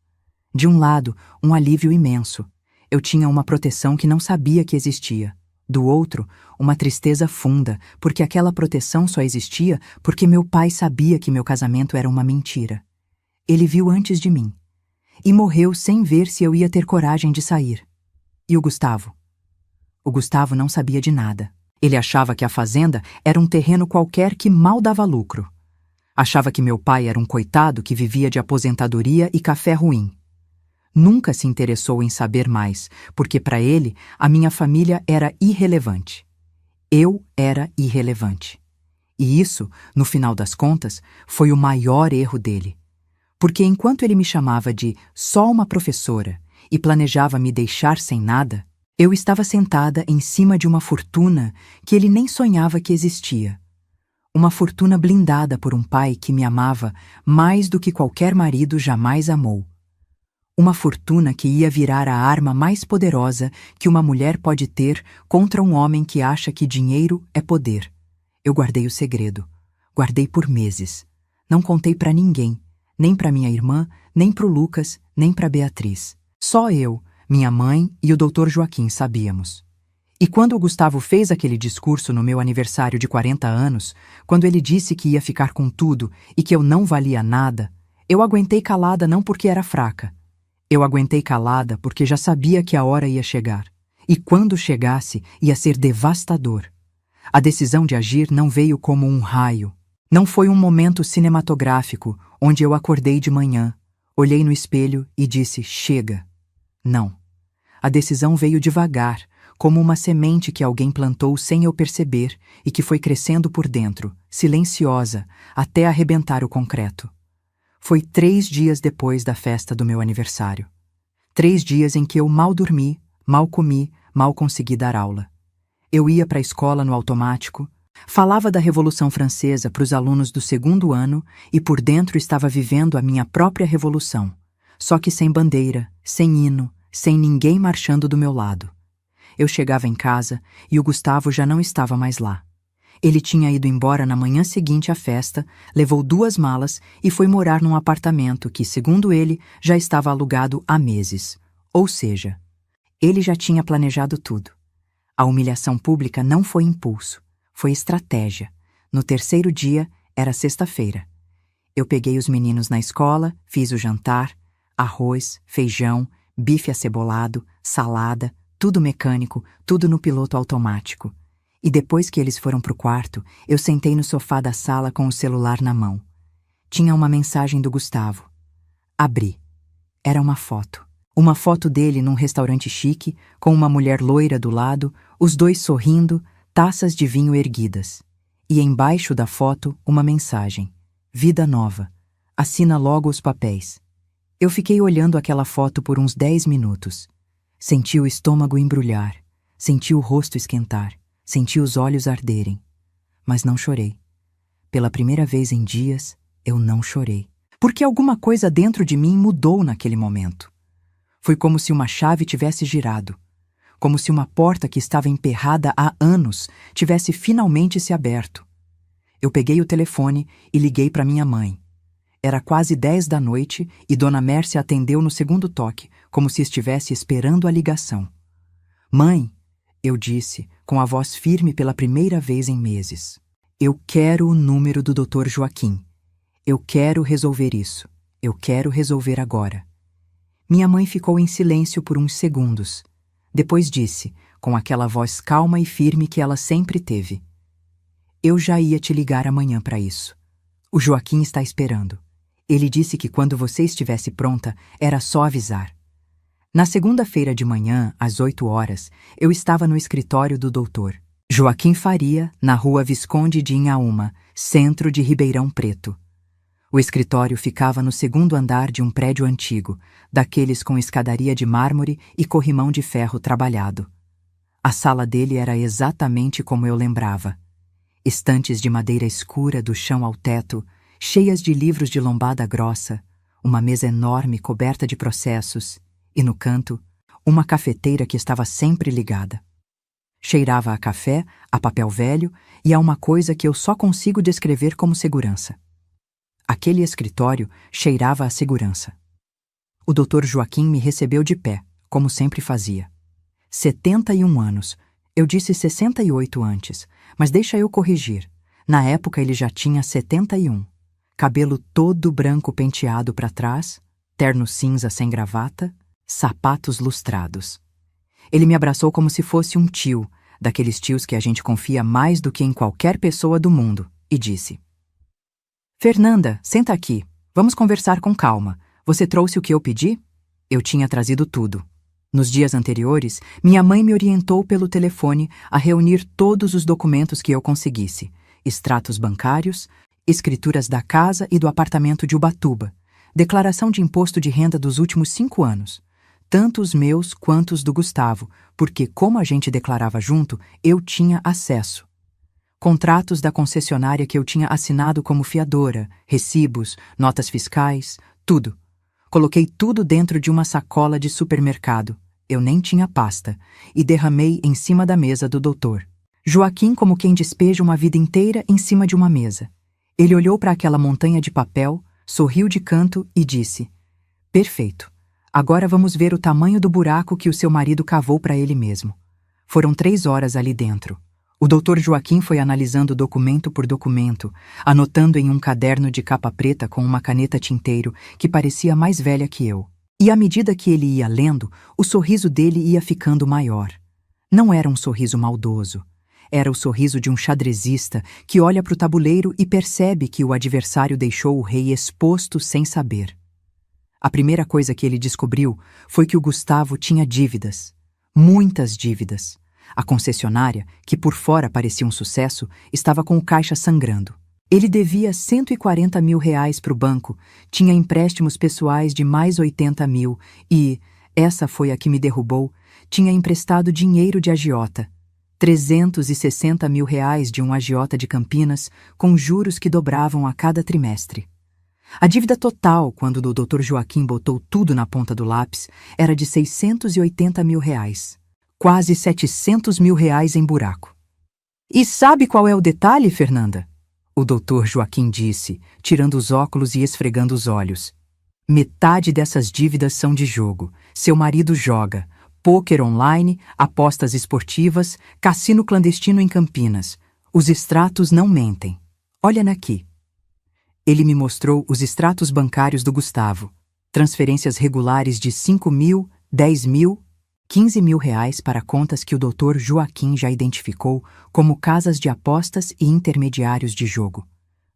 De um lado, um alívio imenso. Eu tinha uma proteção que não sabia que existia. Do outro, uma tristeza funda, porque aquela proteção só existia porque meu pai sabia que meu casamento era uma mentira. Ele viu antes de mim. E morreu sem ver se eu ia ter coragem de sair. E o Gustavo? O Gustavo não sabia de nada. Ele achava que a fazenda era um terreno qualquer que mal dava lucro. Achava que meu pai era um coitado que vivia de aposentadoria e café ruim. Nunca se interessou em saber mais, porque para ele a minha família era irrelevante. Eu era irrelevante. E isso, no final das contas, foi o maior erro dele. Porque enquanto ele me chamava de só uma professora e planejava me deixar sem nada, eu estava sentada em cima de uma fortuna que ele nem sonhava que existia. Uma fortuna blindada por um pai que me amava mais do que qualquer marido jamais amou. Uma fortuna que ia virar a arma mais poderosa que uma mulher pode ter contra um homem que acha que dinheiro é poder. Eu guardei o segredo. Guardei por meses. Não contei para ninguém, nem para minha irmã, nem para o Lucas, nem para Beatriz. Só eu, minha mãe e o doutor Joaquim sabíamos. E quando o Gustavo fez aquele discurso no meu aniversário de 40 anos, quando ele disse que ia ficar com tudo e que eu não valia nada, eu aguentei calada não porque era fraca. Eu aguentei calada porque já sabia que a hora ia chegar. E quando chegasse, ia ser devastador. A decisão de agir não veio como um raio. Não foi um momento cinematográfico onde eu acordei de manhã, olhei no espelho e disse: chega. Não. A decisão veio devagar, como uma semente que alguém plantou sem eu perceber e que foi crescendo por dentro, silenciosa, até arrebentar o concreto. Foi 3 dias depois da festa do meu aniversário. 3 dias em que eu mal dormi, mal comi, mal consegui dar aula. Eu ia para a escola no automático, falava da Revolução Francesa para os alunos do 2º ano e por dentro estava vivendo a minha própria revolução, só que sem bandeira, sem hino, sem ninguém marchando do meu lado. Eu chegava em casa e o Gustavo já não estava mais lá. Ele tinha ido embora na manhã seguinte à festa, levou 2 malas e foi morar num apartamento que, segundo ele, já estava alugado há meses. Ou seja, ele já tinha planejado tudo. A humilhação pública não foi impulso, foi estratégia. No 3º dia, era sexta-feira. Eu peguei os meninos na escola, fiz o jantar, arroz, feijão, bife acebolado, salada, tudo mecânico, tudo no piloto automático. E depois que eles foram pro quarto, eu sentei no sofá da sala com o celular na mão. Tinha uma mensagem do Gustavo. Abri. Era uma foto. Uma foto dele num restaurante chique, com uma mulher loira do lado, os dois sorrindo, taças de vinho erguidas. E embaixo da foto, uma mensagem. Vida nova. Assina logo os papéis. Eu fiquei olhando aquela foto por uns 10 minutos. Senti o estômago embrulhar. Senti o rosto esquentar. Senti os olhos arderem. Mas não chorei. Pela primeira vez em dias, eu não chorei. Porque alguma coisa dentro de mim mudou naquele momento. Foi como se uma chave tivesse girado. Como se uma porta que estava emperrada há anos tivesse finalmente se aberto. Eu peguei o telefone e liguei para minha mãe. Era quase 10 da noite e Dona Mércia atendeu no segundo toque, como se estivesse esperando a ligação. Mãe, eu disse, com a voz firme pela primeira vez em meses. Eu quero o número do Dr. Joaquim. Eu quero resolver isso. Eu quero resolver agora. Minha mãe ficou em silêncio por uns segundos. Depois disse, com aquela voz calma e firme que ela sempre teve. Eu já ia te ligar amanhã para isso. O Joaquim está esperando. Ele disse que quando você estivesse pronta, era só avisar. Na segunda-feira de manhã, às 8 horas, eu estava no escritório do doutor Joaquim Faria, na rua Visconde de Inhaúma, centro de Ribeirão Preto. O escritório ficava no segundo andar de um prédio antigo, daqueles com escadaria de mármore e corrimão de ferro trabalhado. A sala dele era exatamente como eu lembrava. Estantes de madeira escura do chão ao teto, cheias de livros de lombada grossa, uma mesa enorme coberta de processos e, no canto, uma cafeteira que estava sempre ligada. Cheirava a café, a papel velho e a uma coisa que eu só consigo descrever como segurança. Aquele escritório cheirava a segurança. O Dr. Joaquim me recebeu de pé, como sempre fazia. 71 anos. Eu disse 68 antes, mas deixa eu corrigir. Na época ele já tinha 71. Cabelo todo branco penteado para trás, terno cinza sem gravata, sapatos lustrados. Ele me abraçou como se fosse um tio, daqueles tios que a gente confia mais do que em qualquer pessoa do mundo, e disse: Fernanda, senta aqui. Vamos conversar com calma. Você trouxe o que eu pedi? Eu tinha trazido tudo. Nos dias anteriores, minha mãe me orientou pelo telefone a reunir todos os documentos que eu conseguisse: extratos bancários, escrituras da casa e do apartamento de Ubatuba, declaração de imposto de renda dos últimos 5 anos, tanto os meus quanto os do Gustavo, porque, como a gente declarava junto, eu tinha acesso. Contratos da concessionária que eu tinha assinado como fiadora, recibos, notas fiscais, tudo. Coloquei tudo dentro de uma sacola de supermercado, eu nem tinha pasta, e derramei em cima da mesa do doutor. Joaquim, como quem despeja uma vida inteira em cima de uma mesa. Ele olhou para aquela montanha de papel, sorriu de canto e disse: Perfeito. Agora vamos ver o tamanho do buraco que o seu marido cavou para ele mesmo. Foram 3 horas ali dentro. O doutor Joaquim foi analisando documento por documento, anotando em um caderno de capa preta com uma caneta tinteiro que parecia mais velha que eu. E à medida que ele ia lendo, o sorriso dele ia ficando maior. Não era um sorriso maldoso. Era o sorriso de um xadrezista que olha para o tabuleiro e percebe que o adversário deixou o rei exposto sem saber. A primeira coisa que ele descobriu foi que o Gustavo tinha dívidas. Muitas dívidas. A concessionária, que por fora parecia um sucesso, estava com o caixa sangrando. Ele devia 140 mil reais para o banco, tinha empréstimos pessoais de mais 80 mil e, essa foi a que me derrubou, tinha emprestado dinheiro de agiota. 360 mil reais de um agiota de Campinas, com juros que dobravam a cada trimestre. A dívida total, quando o Dr. Joaquim botou tudo na ponta do lápis, era de 680 mil reais. Quase 700 mil reais em buraco. E sabe qual é o detalhe, Fernanda? O Dr. Joaquim disse, tirando os óculos e esfregando os olhos. Metade dessas dívidas são de jogo. Seu marido joga. Pôquer online, apostas esportivas, cassino clandestino em Campinas. Os extratos não mentem. Olha aqui. Ele me mostrou os extratos bancários do Gustavo. Transferências regulares de 5 mil, 10 mil, 15 mil reais para contas que o Dr. Joaquim já identificou como casas de apostas e intermediários de jogo.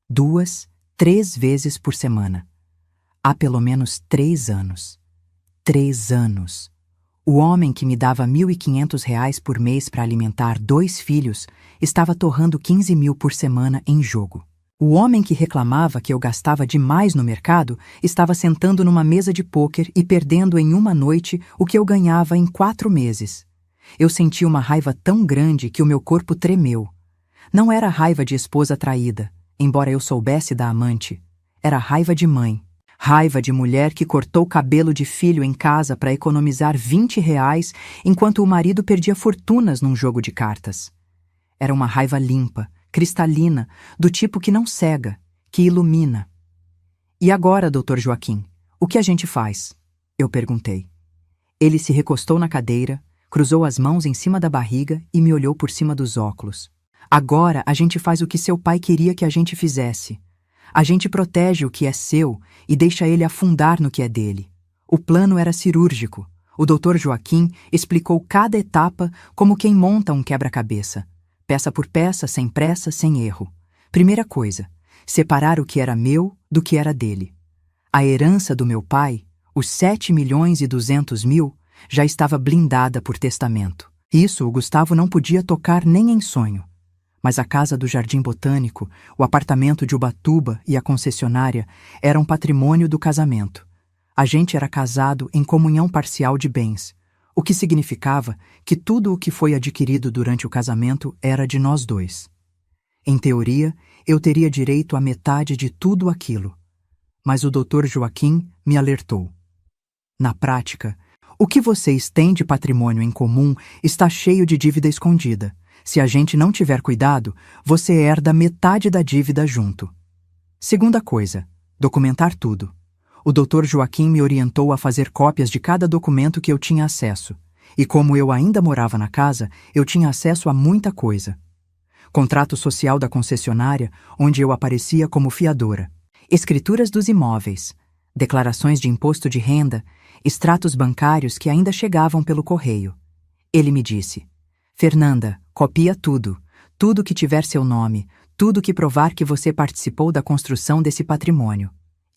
2, 3 vezes por semana. Há pelo menos 3 anos. 3 anos. O homem que me dava 1.500 reais por mês para alimentar 2 filhos estava torrando 15 mil por semana em jogo. O homem que reclamava que eu gastava demais no mercado estava sentando numa mesa de pôquer e perdendo em uma noite o que eu ganhava em 4 meses. Eu senti uma raiva tão grande que o meu corpo tremeu. Não era raiva de esposa traída, embora eu soubesse da amante. Era raiva de mãe. Raiva de mulher que cortou cabelo de filho em casa para economizar 20 reais enquanto o marido perdia fortunas num jogo de cartas. Era uma raiva limpa, cristalina, do tipo que não cega, que ilumina. E agora, Dr. Joaquim, o que a gente faz? Eu perguntei. Ele se recostou na cadeira, cruzou as mãos em cima da barriga e me olhou por cima dos óculos. Agora a gente faz o que seu pai queria que a gente fizesse. A gente protege o que é seu e deixa ele afundar no que é dele. O plano era cirúrgico. O Dr. Joaquim explicou cada etapa como quem monta um quebra-cabeça. Peça por peça, sem pressa, sem erro. Primeira coisa, separar o que era meu do que era dele. A herança do meu pai, os 7.200.000, já estava blindada por testamento. Isso o Gustavo não podia tocar nem em sonho. Mas a casa do Jardim Botânico, o apartamento de Ubatuba e a concessionária eram patrimônio do casamento. A gente era casado em comunhão parcial de bens, o que significava que tudo o que foi adquirido durante o casamento era de nós dois. Em teoria, eu teria direito à metade de tudo aquilo. Mas o Dr. Joaquim me alertou. Na prática, o que vocês têm de patrimônio em comum está cheio de dívida escondida. Se a gente não tiver cuidado, você herda metade da dívida junto. Segunda coisa, documentar tudo. O Dr. Joaquim me orientou a fazer cópias de cada documento que eu tinha acesso. E como eu ainda morava na casa, eu tinha acesso a muita coisa. Contrato social da concessionária, onde eu aparecia como fiadora. Escrituras dos imóveis. Declarações de imposto de renda. Extratos bancários que ainda chegavam pelo correio. Ele me disse: Fernanda, copia tudo. Tudo que tiver seu nome. Tudo que provar que você participou da construção desse patrimônio.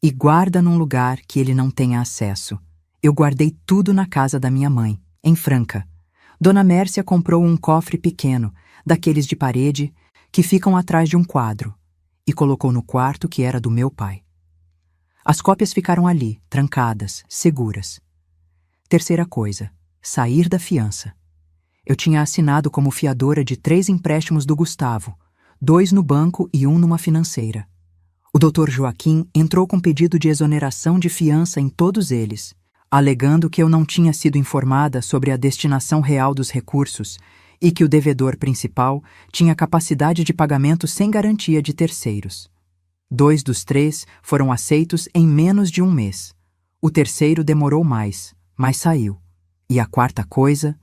E guarda num lugar que ele não tenha acesso. Eu guardei tudo na casa da minha mãe, em Franca. Dona Mércia comprou um cofre pequeno, daqueles de parede, que ficam atrás de um quadro, e colocou no quarto que era do meu pai. As cópias ficaram ali, trancadas, seguras. Terceira coisa, sair da fiança. Eu tinha assinado como fiadora de 3 empréstimos do Gustavo, 2 no banco e 1 numa financeira. O Dr. Joaquim entrou com pedido de exoneração de fiança em todos eles, alegando que eu não tinha sido informada sobre a destinação real dos recursos e que o devedor principal tinha capacidade de pagamento sem garantia de terceiros. 2 dos 3 foram aceitos em menos de 1 mês. O terceiro demorou mais, mas saiu. E a quarta coisa?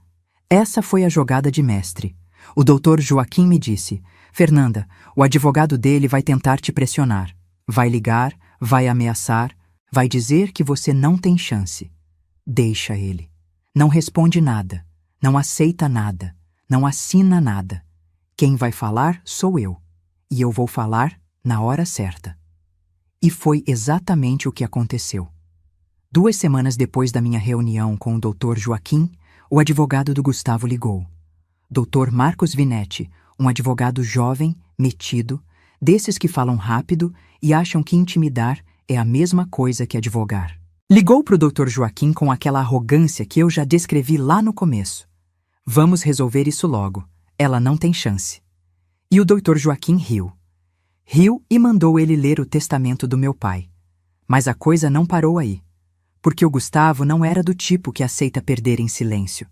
Essa foi a jogada de mestre. O Dr. Joaquim me disse: Fernanda, o advogado dele vai tentar te pressionar. Vai ligar, vai ameaçar, vai dizer que você não tem chance. Deixa ele. Não responde nada, não aceita nada, não assina nada. Quem vai falar sou eu. E eu vou falar na hora certa. E foi exatamente o que aconteceu. 2 semanas depois da minha reunião com o Dr. Joaquim, o advogado do Gustavo ligou. Dr. Marcos Vinetti, um advogado jovem, metido, desses que falam rápido e acham que intimidar é a mesma coisa que advogar. Ligou para o Dr. Joaquim com aquela arrogância que eu já descrevi lá no começo. Vamos resolver isso logo. Ela não tem chance. E o Dr. Joaquim riu. Riu e mandou ele ler o testamento do meu pai. Mas a coisa não parou aí. Porque o Gustavo não era do tipo que aceita perder em silêncio.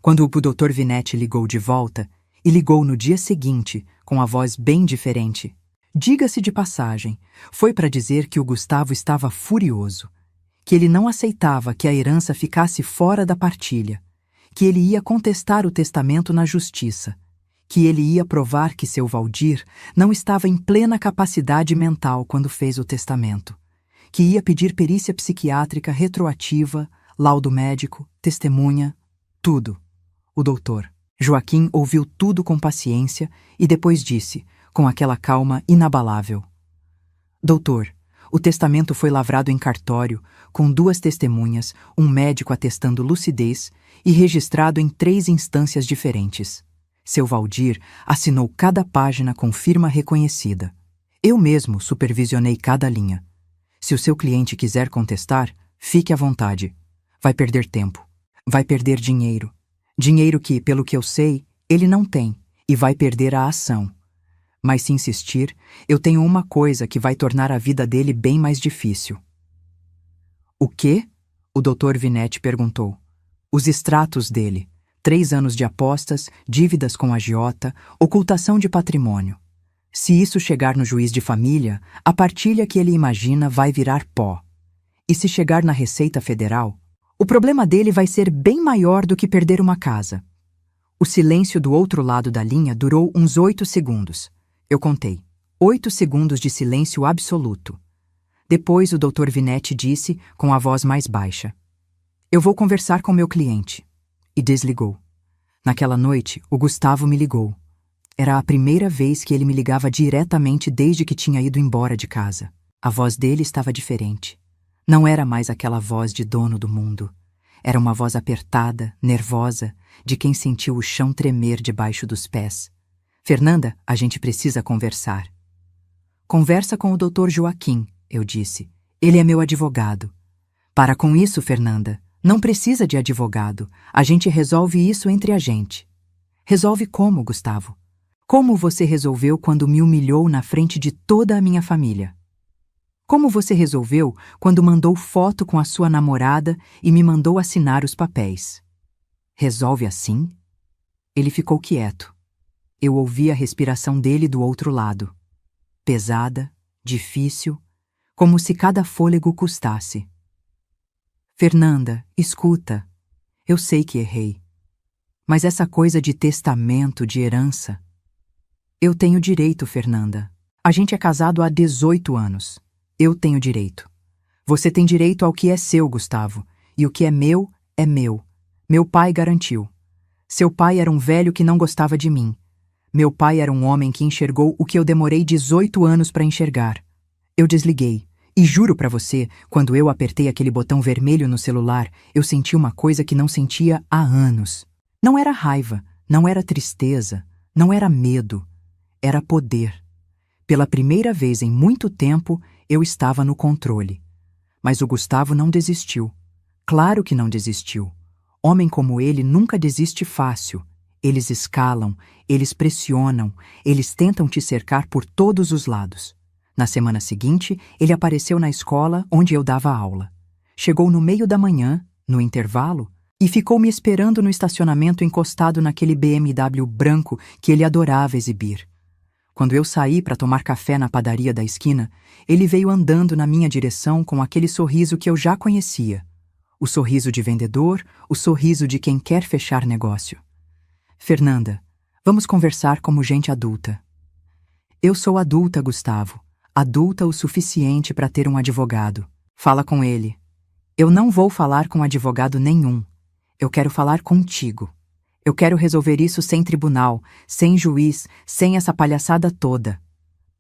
Quando o Dr. Vinetti ligou de volta, e ligou no dia seguinte, com a voz bem diferente. Diga-se de passagem, foi para dizer que o Gustavo estava furioso, que ele não aceitava que a herança ficasse fora da partilha, que ele ia contestar o testamento na justiça, que ele ia provar que seu Valdir não estava em plena capacidade mental quando fez o testamento, que ia pedir perícia psiquiátrica retroativa, laudo médico, testemunha, tudo. O doutor Joaquim ouviu tudo com paciência e depois disse, com aquela calma inabalável: Doutor, o testamento foi lavrado em cartório, com 2 testemunhas, um médico atestando lucidez e registrado em 3 instâncias diferentes. Seu Valdir assinou cada página com firma reconhecida. Eu mesmo supervisionei cada linha. Se o seu cliente quiser contestar, fique à vontade. Vai perder tempo. Vai perder dinheiro. Dinheiro que, pelo que eu sei, ele não tem, e vai perder a ação. Mas se insistir, eu tenho uma coisa que vai tornar a vida dele bem mais difícil. O quê? O Dr. Vinetti perguntou. Os extratos dele. 3 anos de apostas, dívidas com agiota, ocultação de patrimônio. Se isso chegar no juiz de família, a partilha que ele imagina vai virar pó. E se chegar na Receita Federal, o problema dele vai ser bem maior do que perder uma casa. O silêncio do outro lado da linha durou uns 8 segundos. Eu contei. 8 segundos de silêncio absoluto. Depois o Dr. Vinetti disse, com a voz mais baixa: "Eu vou conversar com meu cliente." E desligou. Naquela noite, o Gustavo me ligou. Era a primeira vez que ele me ligava diretamente desde que tinha ido embora de casa. A voz dele estava diferente. Não era mais aquela voz de dono do mundo. Era uma voz apertada, nervosa, de quem sentiu o chão tremer debaixo dos pés. "Fernanda, a gente precisa conversar." "Conversa com o Dr. Joaquim", eu disse. "Ele é meu advogado." "Para com isso, Fernanda. Não precisa de advogado. A gente resolve isso entre a gente." "Resolve como, Gustavo? Como você resolveu quando me humilhou na frente de toda a minha família? Como você resolveu quando mandou foto com a sua namorada e me mandou assinar os papéis? Resolve assim?" Ele ficou quieto. Eu ouvi a respiração dele do outro lado. Pesada, difícil, como se cada fôlego custasse. "Fernanda, escuta. Eu sei que errei. Mas essa coisa de testamento, de herança... Eu tenho direito, Fernanda. A gente é casado há 18 anos. Eu tenho direito. Você tem direito ao que é seu, Gustavo. E o que é meu, é meu. Meu pai garantiu. Seu pai era um velho que não gostava de mim. Meu pai era um homem que enxergou o que eu demorei 18 anos para enxergar. Eu desliguei. E juro para você, quando eu apertei aquele botão vermelho no celular, eu senti uma coisa que não sentia há anos. Não era raiva, não era tristeza, não era medo. Era poder. Pela primeira vez em muito tempo, eu estava no controle. Mas o Gustavo não desistiu. Claro que não desistiu. Homem como ele nunca desiste fácil. Eles escalam, eles pressionam, eles tentam te cercar por todos os lados. Na semana seguinte, ele apareceu na escola onde eu dava aula. Chegou no meio da manhã, no intervalo, e ficou me esperando no estacionamento encostado naquele BMW branco que ele adorava exibir. Quando eu saí para tomar café na padaria da esquina, ele veio andando na minha direção com aquele sorriso que eu já conhecia. O sorriso de vendedor, o sorriso de quem quer fechar negócio. "Fernanda, vamos conversar como gente adulta." "Eu sou adulta, Gustavo. Adulta o suficiente para ter um advogado." "Fala com ele." "Eu não vou falar com advogado nenhum. Eu quero falar contigo. Eu quero resolver isso sem tribunal, sem juiz, sem essa palhaçada toda."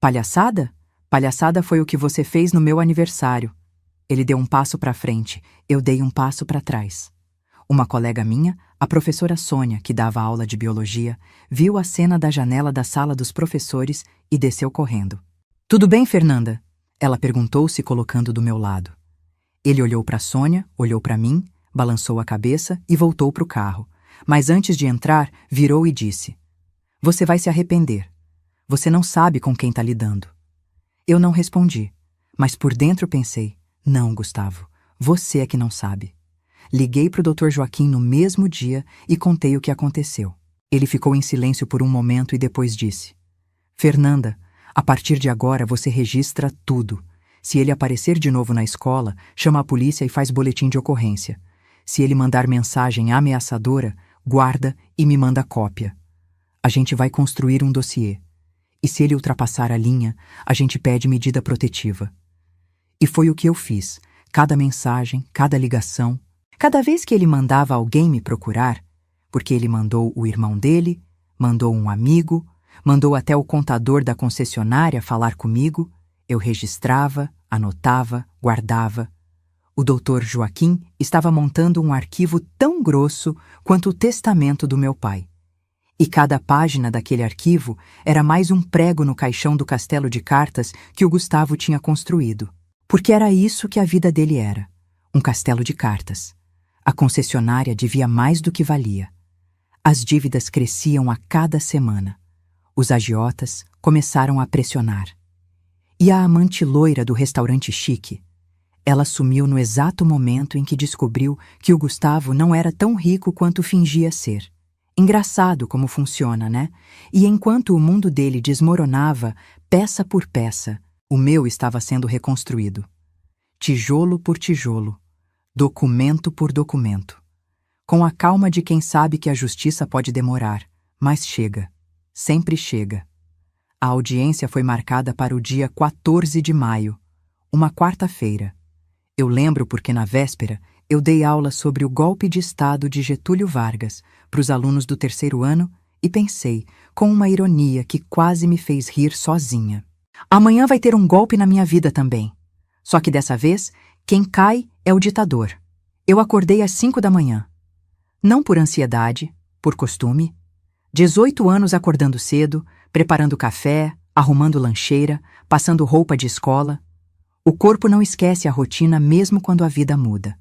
"Palhaçada? Palhaçada foi o que você fez no meu aniversário." Ele deu um passo para frente, eu dei um passo para trás. Uma colega minha, a professora Sônia, que dava aula de biologia, viu a cena da janela da sala dos professores e desceu correndo. "Tudo bem, Fernanda?" Ela perguntou, se colocando do meu lado. Ele olhou para Sônia, olhou para mim, balançou a cabeça e voltou para o carro. Mas antes de entrar, virou e disse: "Você vai se arrepender. Você não sabe com quem está lidando." Eu não respondi, mas por dentro pensei: "Não, Gustavo, você é que não sabe." Liguei para o Dr. Joaquim no mesmo dia e contei o que aconteceu. Ele ficou em silêncio por um momento e depois disse: "Fernanda, a partir de agora você registra tudo. Se ele aparecer de novo na escola, chama a polícia e faz boletim de ocorrência. Se ele mandar mensagem ameaçadora, guarda e me manda cópia. A gente vai construir um dossiê. E se ele ultrapassar a linha, a gente pede medida protetiva." E foi o que eu fiz. Cada mensagem, cada ligação, cada vez que ele mandava alguém me procurar, porque ele mandou o irmão dele, mandou um amigo, mandou até o contador da concessionária falar comigo, eu registrava, anotava, guardava. O Dr. Joaquim estava montando um arquivo tão grosso quanto o testamento do meu pai. E cada página daquele arquivo era mais um prego no caixão do castelo de cartas que o Gustavo tinha construído. Porque era isso que a vida dele era, um castelo de cartas. A concessionária devia mais do que valia. As dívidas cresciam a cada semana. Os agiotas começaram a pressionar. E a amante loira do restaurante chique? Ela sumiu no exato momento em que descobriu que o Gustavo não era tão rico quanto fingia ser. Engraçado como funciona, né? E enquanto o mundo dele desmoronava, peça por peça, o meu estava sendo reconstruído. Tijolo por tijolo, documento por documento. Com a calma de quem sabe que a justiça pode demorar, mas chega. Sempre chega. A audiência foi marcada para o dia 14 de maio, uma quarta-feira. Eu lembro porque na véspera eu dei aula sobre o golpe de Estado de Getúlio Vargas para os alunos do terceiro ano e pensei, com uma ironia que quase me fez rir sozinha. Amanhã vai ter um golpe na minha vida também. Só que dessa vez, quem cai é o ditador. Eu acordei às 5 da manhã. Não por ansiedade, por costume. 18 anos acordando cedo, preparando café, arrumando lancheira, passando roupa de escola. O corpo não esquece a rotina mesmo quando a vida muda.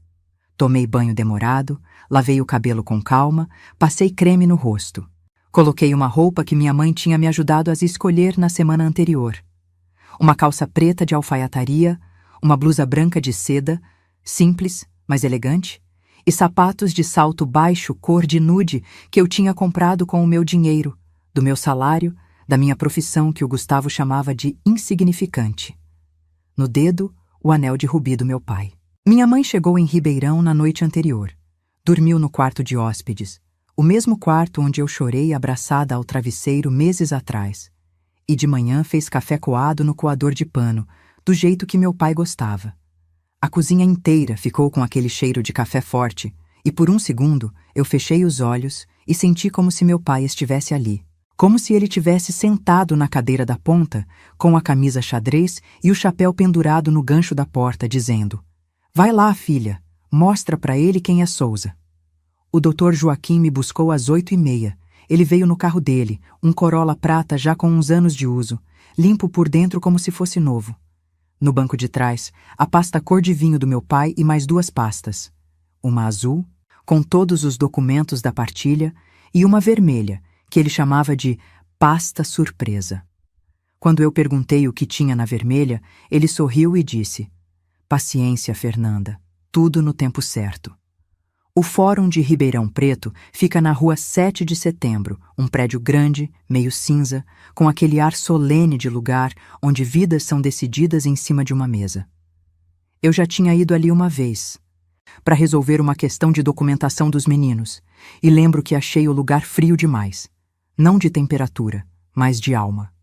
Tomei banho demorado, lavei o cabelo com calma, passei creme no rosto. Coloquei uma roupa que minha mãe tinha me ajudado a escolher na semana anterior. Uma calça preta de alfaiataria, uma blusa branca de seda, simples, mas elegante, e sapatos de salto baixo cor de nude que eu tinha comprado com o meu dinheiro, do meu salário, da minha profissão que o Gustavo chamava de insignificante. No dedo, o anel de rubi do meu pai. Minha mãe chegou em Ribeirão na noite anterior. Dormiu no quarto de hóspedes, o mesmo quarto onde eu chorei abraçada ao travesseiro meses atrás. E de manhã fez café coado no coador de pano, do jeito que meu pai gostava. A cozinha inteira ficou com aquele cheiro de café forte, e por um segundo eu fechei os olhos e senti como se meu pai estivesse ali. Como se ele tivesse sentado na cadeira da ponta, com a camisa xadrez e o chapéu pendurado no gancho da porta, dizendo: "Vai lá, filha, mostra para ele quem é Souza." O Dr. Joaquim me buscou às 8h30. Ele veio no carro dele, um Corolla prata já com uns anos de uso, limpo por dentro como se fosse novo. No banco de trás, a pasta cor de vinho do meu pai e mais 2 pastas. Uma azul, com todos os documentos da partilha, e uma vermelha, que ele chamava de pasta surpresa. Quando eu perguntei o que tinha na vermelha, ele sorriu e disse: "Paciência, Fernanda, tudo no tempo certo." O Fórum de Ribeirão Preto fica na rua 7 de Setembro, um prédio grande, meio cinza, com aquele ar solene de lugar onde vidas são decididas em cima de uma mesa. Eu já tinha ido ali uma vez, para resolver uma questão de documentação dos meninos, e lembro que achei o lugar frio demais. Não de temperatura, mas de alma.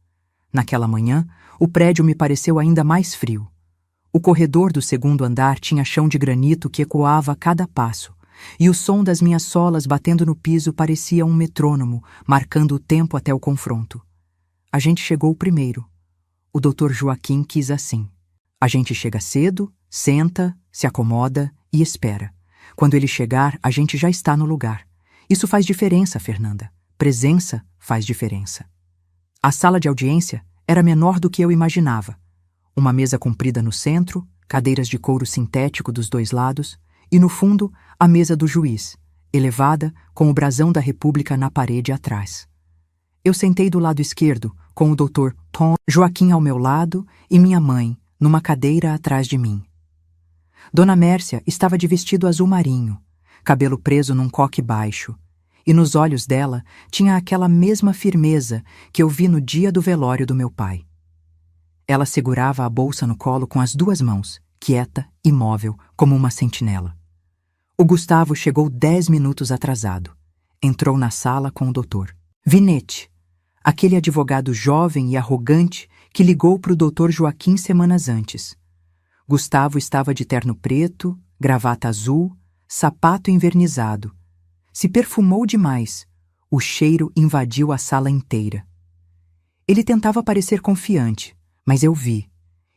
Naquela manhã, o prédio me pareceu ainda mais frio. O corredor do segundo andar tinha chão de granito que ecoava a cada passo, e o som das minhas solas batendo no piso parecia um metrônomo, marcando o tempo até o confronto. A gente chegou primeiro. O Dr. Joaquim quis assim. A gente chega cedo, senta, se acomoda e espera. Quando ele chegar, a gente já está no lugar. Isso faz diferença, Fernanda. Presença faz diferença. A sala de audiência era menor do que eu imaginava. Uma mesa comprida no centro, cadeiras de couro sintético dos 2 lados, e no fundo, a mesa do juiz, elevada, com o brasão da República na parede atrás. Eu sentei do lado esquerdo, com o Dr. Tom Joaquim ao meu lado e minha mãe, numa cadeira atrás de mim. Dona Mércia estava de vestido azul marinho, cabelo preso num coque baixo, e nos olhos dela tinha aquela mesma firmeza que eu vi no dia do velório do meu pai. Ela segurava a bolsa no colo com as 2 mãos, quieta, imóvel, como uma sentinela. O Gustavo chegou 10 minutos atrasado. Entrou na sala com o doutor Vinete, aquele advogado jovem e arrogante que ligou para o Dr. Joaquim semanas antes. Gustavo estava de terno preto, gravata azul, sapato envernizado. Se perfumou demais. O cheiro invadiu a sala inteira. Ele tentava parecer confiante, mas eu vi.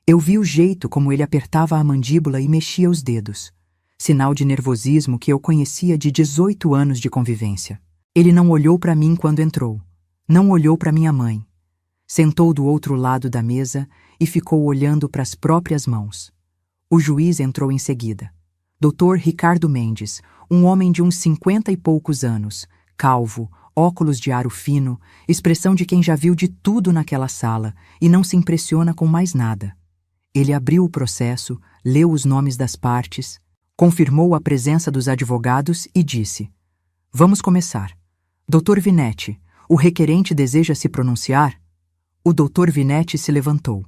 Eu vi o jeito como ele apertava a mandíbula e mexia os dedos. Sinal de nervosismo que eu conhecia de 18 anos de convivência. Ele não olhou para mim quando entrou. Não olhou para minha mãe. Sentou do outro lado da mesa e ficou olhando para as próprias mãos. O juiz entrou em seguida. Dr. Ricardo Mendes, um homem de uns 50 e poucos anos, calvo, óculos de aro fino, expressão de quem já viu de tudo naquela sala e não se impressiona com mais nada. Ele abriu o processo, leu os nomes das partes, confirmou a presença dos advogados e disse: "Vamos começar. Dr. Vinete, o requerente deseja se pronunciar? O Dr. Vinete se levantou,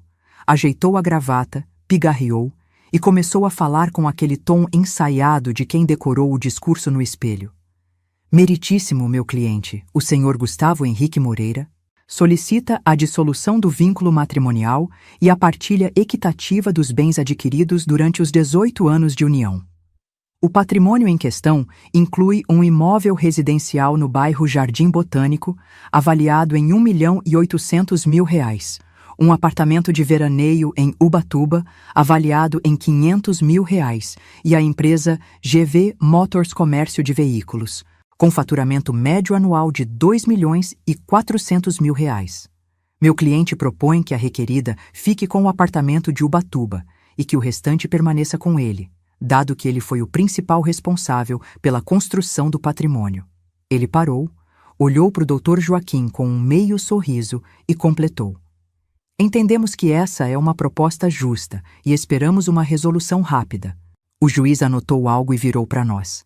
ajeitou a gravata, pigarreou e começou a falar com aquele tom ensaiado de quem decorou o discurso no espelho. Meritíssimo meu cliente, o senhor Gustavo Henrique Moreira, solicita a dissolução do vínculo matrimonial e a partilha equitativa dos bens adquiridos durante os 18 anos de união. O patrimônio em questão inclui um imóvel residencial no bairro Jardim Botânico, avaliado em R$ 1.800.000, um apartamento de veraneio em Ubatuba, avaliado em R$ 500.000, e a empresa GV Motors Comércio de Veículos, com faturamento médio anual de R$ 2.400.000. Meu cliente propõe que a requerida fique com o apartamento de Ubatuba e que o restante permaneça com ele, dado que ele foi o principal responsável pela construção do patrimônio. Ele parou, olhou para o Dr. Joaquim com um meio sorriso e completou. Entendemos que essa é uma proposta justa e esperamos uma resolução rápida. O juiz anotou algo e virou para nós.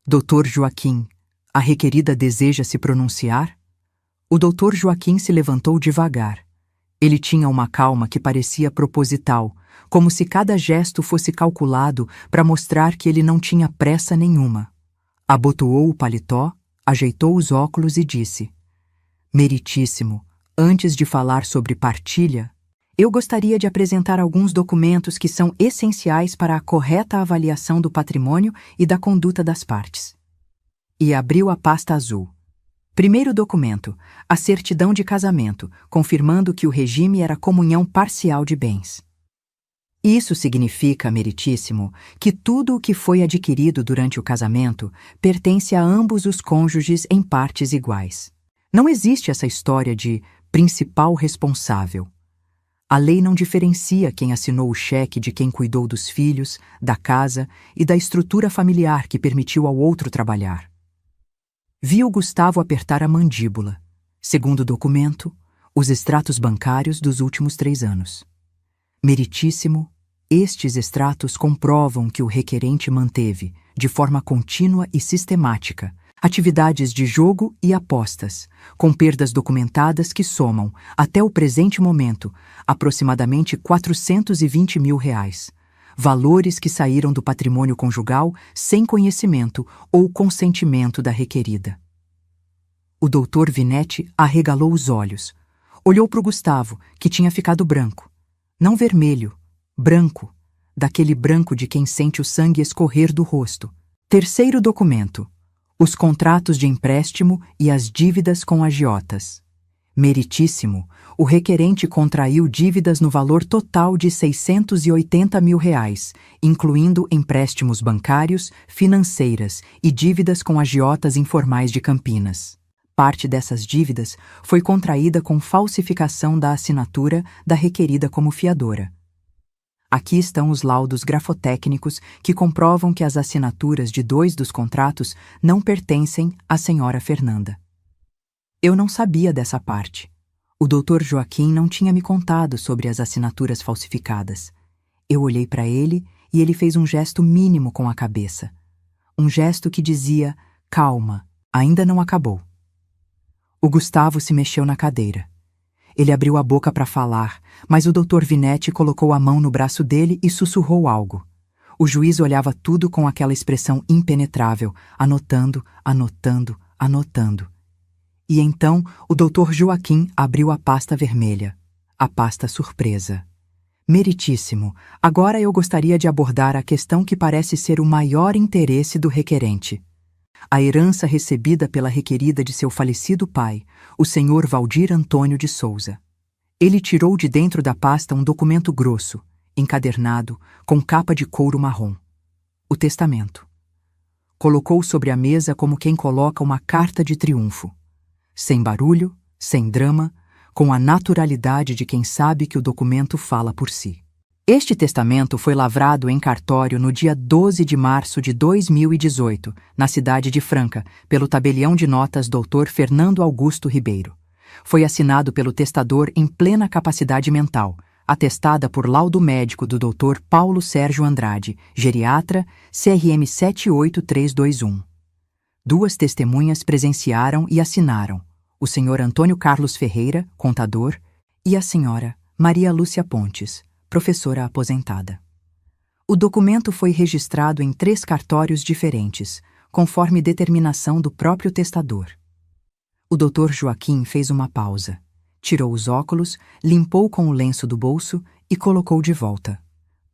Dr. Joaquim, a requerida deseja se pronunciar? O Dr. Joaquim se levantou devagar. Ele tinha uma calma que parecia proposital, como se cada gesto fosse calculado para mostrar que ele não tinha pressa nenhuma. Abotoou o paletó, ajeitou os óculos e disse: Meritíssimo, antes de falar sobre partilha, eu gostaria de apresentar alguns documentos que são essenciais para a correta avaliação do patrimônio e da conduta das partes. E abriu a pasta azul. Primeiro documento, a certidão de casamento, confirmando que o regime era comunhão parcial de bens. Isso significa, meritíssimo, que tudo o que foi adquirido durante o casamento pertence a ambos os cônjuges em partes iguais. Não existe essa história de principal responsável. A lei não diferencia quem assinou o cheque de quem cuidou dos filhos, da casa e da estrutura familiar que permitiu ao outro trabalhar. Viu Gustavo apertar a mandíbula. Segundo o documento, os extratos bancários dos últimos 3 anos. Meritíssimo, estes extratos comprovam que o requerente manteve, de forma contínua e sistemática, atividades de jogo e apostas, com perdas documentadas que somam, até o presente momento, aproximadamente R$ 420.000, valores que saíram do patrimônio conjugal sem conhecimento ou consentimento da requerida. O Dr. Vinete arregalou os olhos, olhou para o Gustavo, que tinha ficado branco. Não vermelho, branco, daquele branco de quem sente o sangue escorrer do rosto. Terceiro documento, os contratos de empréstimo e as dívidas com agiotas. Meritíssimo, o requerente contraiu dívidas no valor total de R$ 680.000, incluindo empréstimos bancários, financeiras e dívidas com agiotas informais de Campinas. Parte dessas dívidas foi contraída com falsificação da assinatura da requerida como fiadora. Aqui estão os laudos grafotécnicos que comprovam que as assinaturas de 2 dos contratos não pertencem à senhora Fernanda. Eu não sabia dessa parte. O Dr. Joaquim não tinha me contado sobre as assinaturas falsificadas. Eu olhei para ele e ele fez um gesto mínimo com a cabeça. Um gesto que dizia, calma, ainda não acabou. O Gustavo se mexeu na cadeira. Ele abriu a boca para falar, mas o Dr. Vinete colocou a mão no braço dele e sussurrou algo. O juiz olhava tudo com aquela expressão impenetrável, anotando, anotando, anotando. E então o Dr. Joaquim abriu a pasta vermelha, a pasta surpresa. Meritíssimo, agora eu gostaria de abordar a questão que parece ser o maior interesse do requerente. A herança recebida pela requerida de seu falecido pai, o Sr. Valdir Antônio de Souza. Ele tirou de dentro da pasta um documento grosso, encadernado, com capa de couro marrom. O testamento. Colocou sobre a mesa como quem coloca uma carta de triunfo. Sem barulho, sem drama, com a naturalidade de quem sabe que o documento fala por si. Este testamento foi lavrado em cartório no dia 12 de março de 2018, na cidade de Franca, pelo tabelião de notas Dr. Fernando Augusto Ribeiro. Foi assinado pelo testador em plena capacidade mental, atestada por laudo médico do Dr. Paulo Sérgio Andrade, geriatra, CRM 78321. 2 testemunhas presenciaram e assinaram: o senhor Antônio Carlos Ferreira, contador, e a senhora Maria Lúcia Pontes, professora aposentada. O documento foi registrado em 3 cartórios diferentes, conforme determinação do próprio testador. O Dr. Joaquim fez uma pausa, tirou os óculos, limpou com o lenço do bolso e colocou de volta.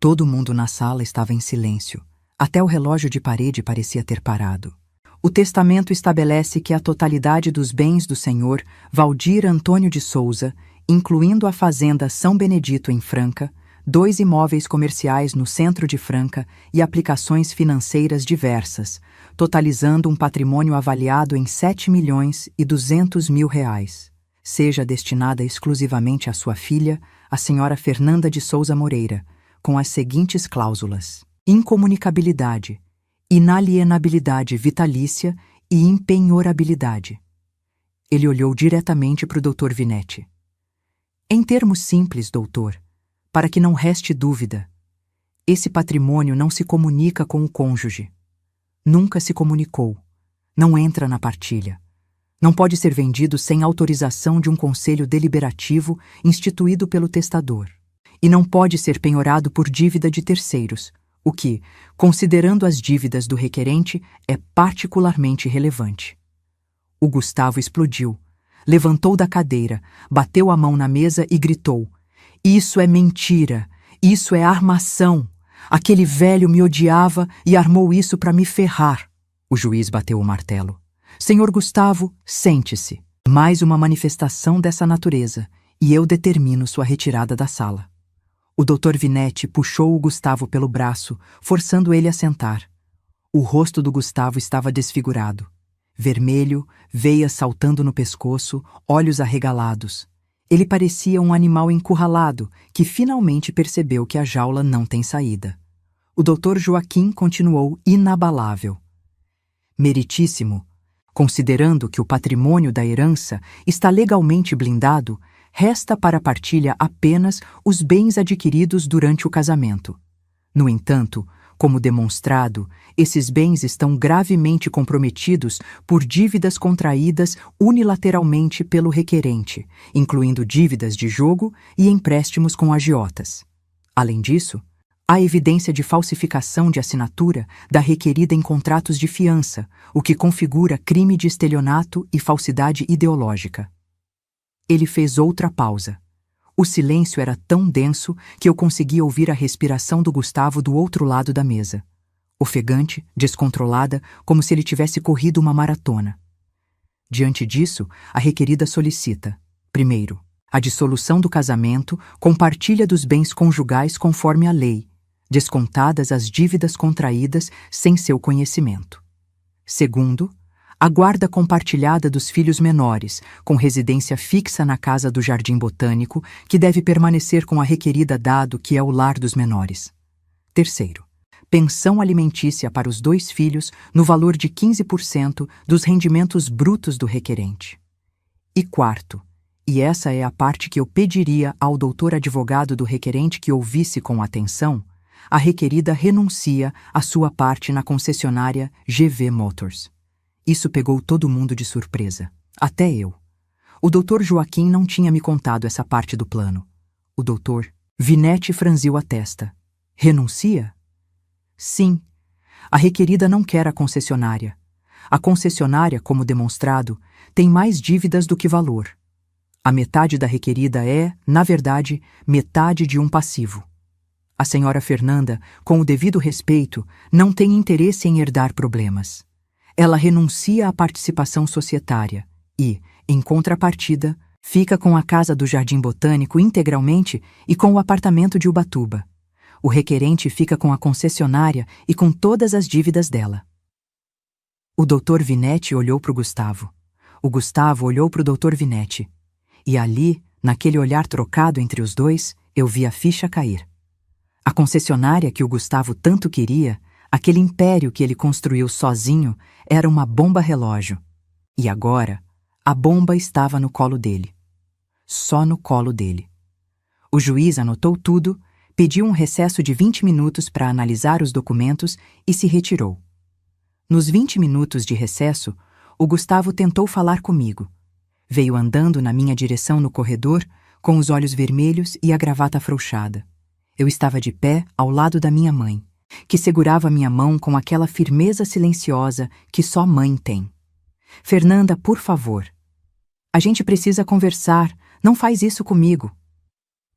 Todo mundo na sala estava em silêncio. Até o relógio de parede parecia ter parado. O testamento estabelece que a totalidade dos bens do senhor Valdir Antônio de Souza, incluindo a fazenda São Benedito em Franca, 2 imóveis comerciais no centro de Franca e aplicações financeiras diversas, totalizando um patrimônio avaliado em R$7.200.000, seja destinada exclusivamente à sua filha, a senhora Fernanda de Souza Moreira, com as seguintes cláusulas: incomunicabilidade, inalienabilidade vitalícia e impenhorabilidade. Ele olhou diretamente para o Dr. Vinetti. Em termos simples, doutor, para que não reste dúvida, esse patrimônio não se comunica com o cônjuge. Nunca se comunicou. Não entra na partilha. Não pode ser vendido sem autorização de um conselho deliberativo instituído pelo testador. E não pode ser penhorado por dívida de terceiros, o que, considerando as dívidas do requerente, é particularmente relevante. O Gustavo explodiu, levantou da cadeira, bateu a mão na mesa e gritou: "Isso é mentira! Isso é armação! Aquele velho me odiava e armou isso para me ferrar!" O juiz bateu o martelo. "Senhor Gustavo, sente-se. Mais uma manifestação dessa natureza, e eu determino sua retirada da sala." O Dr. Vinetti puxou o Gustavo pelo braço, forçando ele a sentar. O rosto do Gustavo estava desfigurado. Vermelho, veias saltando no pescoço, olhos arregalados. Ele parecia um animal encurralado, que finalmente percebeu que a jaula não tem saída. O Dr. Joaquim continuou inabalável. "Meritíssimo, considerando que o patrimônio da herança está legalmente blindado, resta para a partilha apenas os bens adquiridos durante o casamento. No entanto, como demonstrado, esses bens estão gravemente comprometidos por dívidas contraídas unilateralmente pelo requerente, incluindo dívidas de jogo e empréstimos com agiotas. Além disso, há evidência de falsificação de assinatura da requerida em contratos de fiança, o que configura crime de estelionato e falsidade ideológica." Ele fez outra pausa. O silêncio era tão denso que eu conseguia ouvir a respiração do Gustavo do outro lado da mesa. Ofegante, descontrolada, como se ele tivesse corrido uma maratona. Diante disso, a requerida solicita: primeiro, a dissolução do casamento com partilha dos bens conjugais conforme a lei, descontadas as dívidas contraídas sem seu conhecimento. Segundo, a guarda compartilhada dos filhos menores, com residência fixa na casa do Jardim Botânico, que deve permanecer com a requerida dado que é o lar dos menores. Terceiro, pensão alimentícia para os 2 filhos no valor de 15% dos rendimentos brutos do requerente. E quarto, e essa é a parte que eu pediria ao doutor advogado do requerente que ouvisse com atenção, a requerida renuncia à sua parte na concessionária GV Motors. Isso pegou todo mundo de surpresa, até eu. O Dr. Joaquim não tinha me contado essa parte do plano. O Dr. Vinetti franziu a testa. "Renuncia?" "Sim. A requerida não quer a concessionária. A concessionária, como demonstrado, tem mais dívidas do que valor. A metade da requerida é, na verdade, metade de um passivo. A senhora Fernanda, com o devido respeito, não tem interesse em herdar problemas. Ela renuncia à participação societária e, em contrapartida, fica com a casa do Jardim Botânico integralmente e com o apartamento de Ubatuba. O requerente fica com a concessionária e com todas as dívidas dela." O Dr. Vinetti olhou para o Gustavo. O Gustavo olhou para o Dr. Vinetti. E ali, naquele olhar trocado entre os dois, eu vi a ficha cair. A concessionária que o Gustavo tanto queria, aquele império que ele construiu sozinho, era uma bomba-relógio. E agora, a bomba estava no colo dele. Só no colo dele. O juiz anotou tudo, pediu um recesso de 20 minutos para analisar os documentos e se retirou. Nos 20 minutos de recesso, o Gustavo tentou falar comigo. Veio andando na minha direção no corredor, com os olhos vermelhos e a gravata afrouxada. Eu estava de pé ao lado da minha mãe, que segurava minha mão com aquela firmeza silenciosa que só mãe tem. Fernanda, por favor. A gente precisa conversar, não faz isso comigo.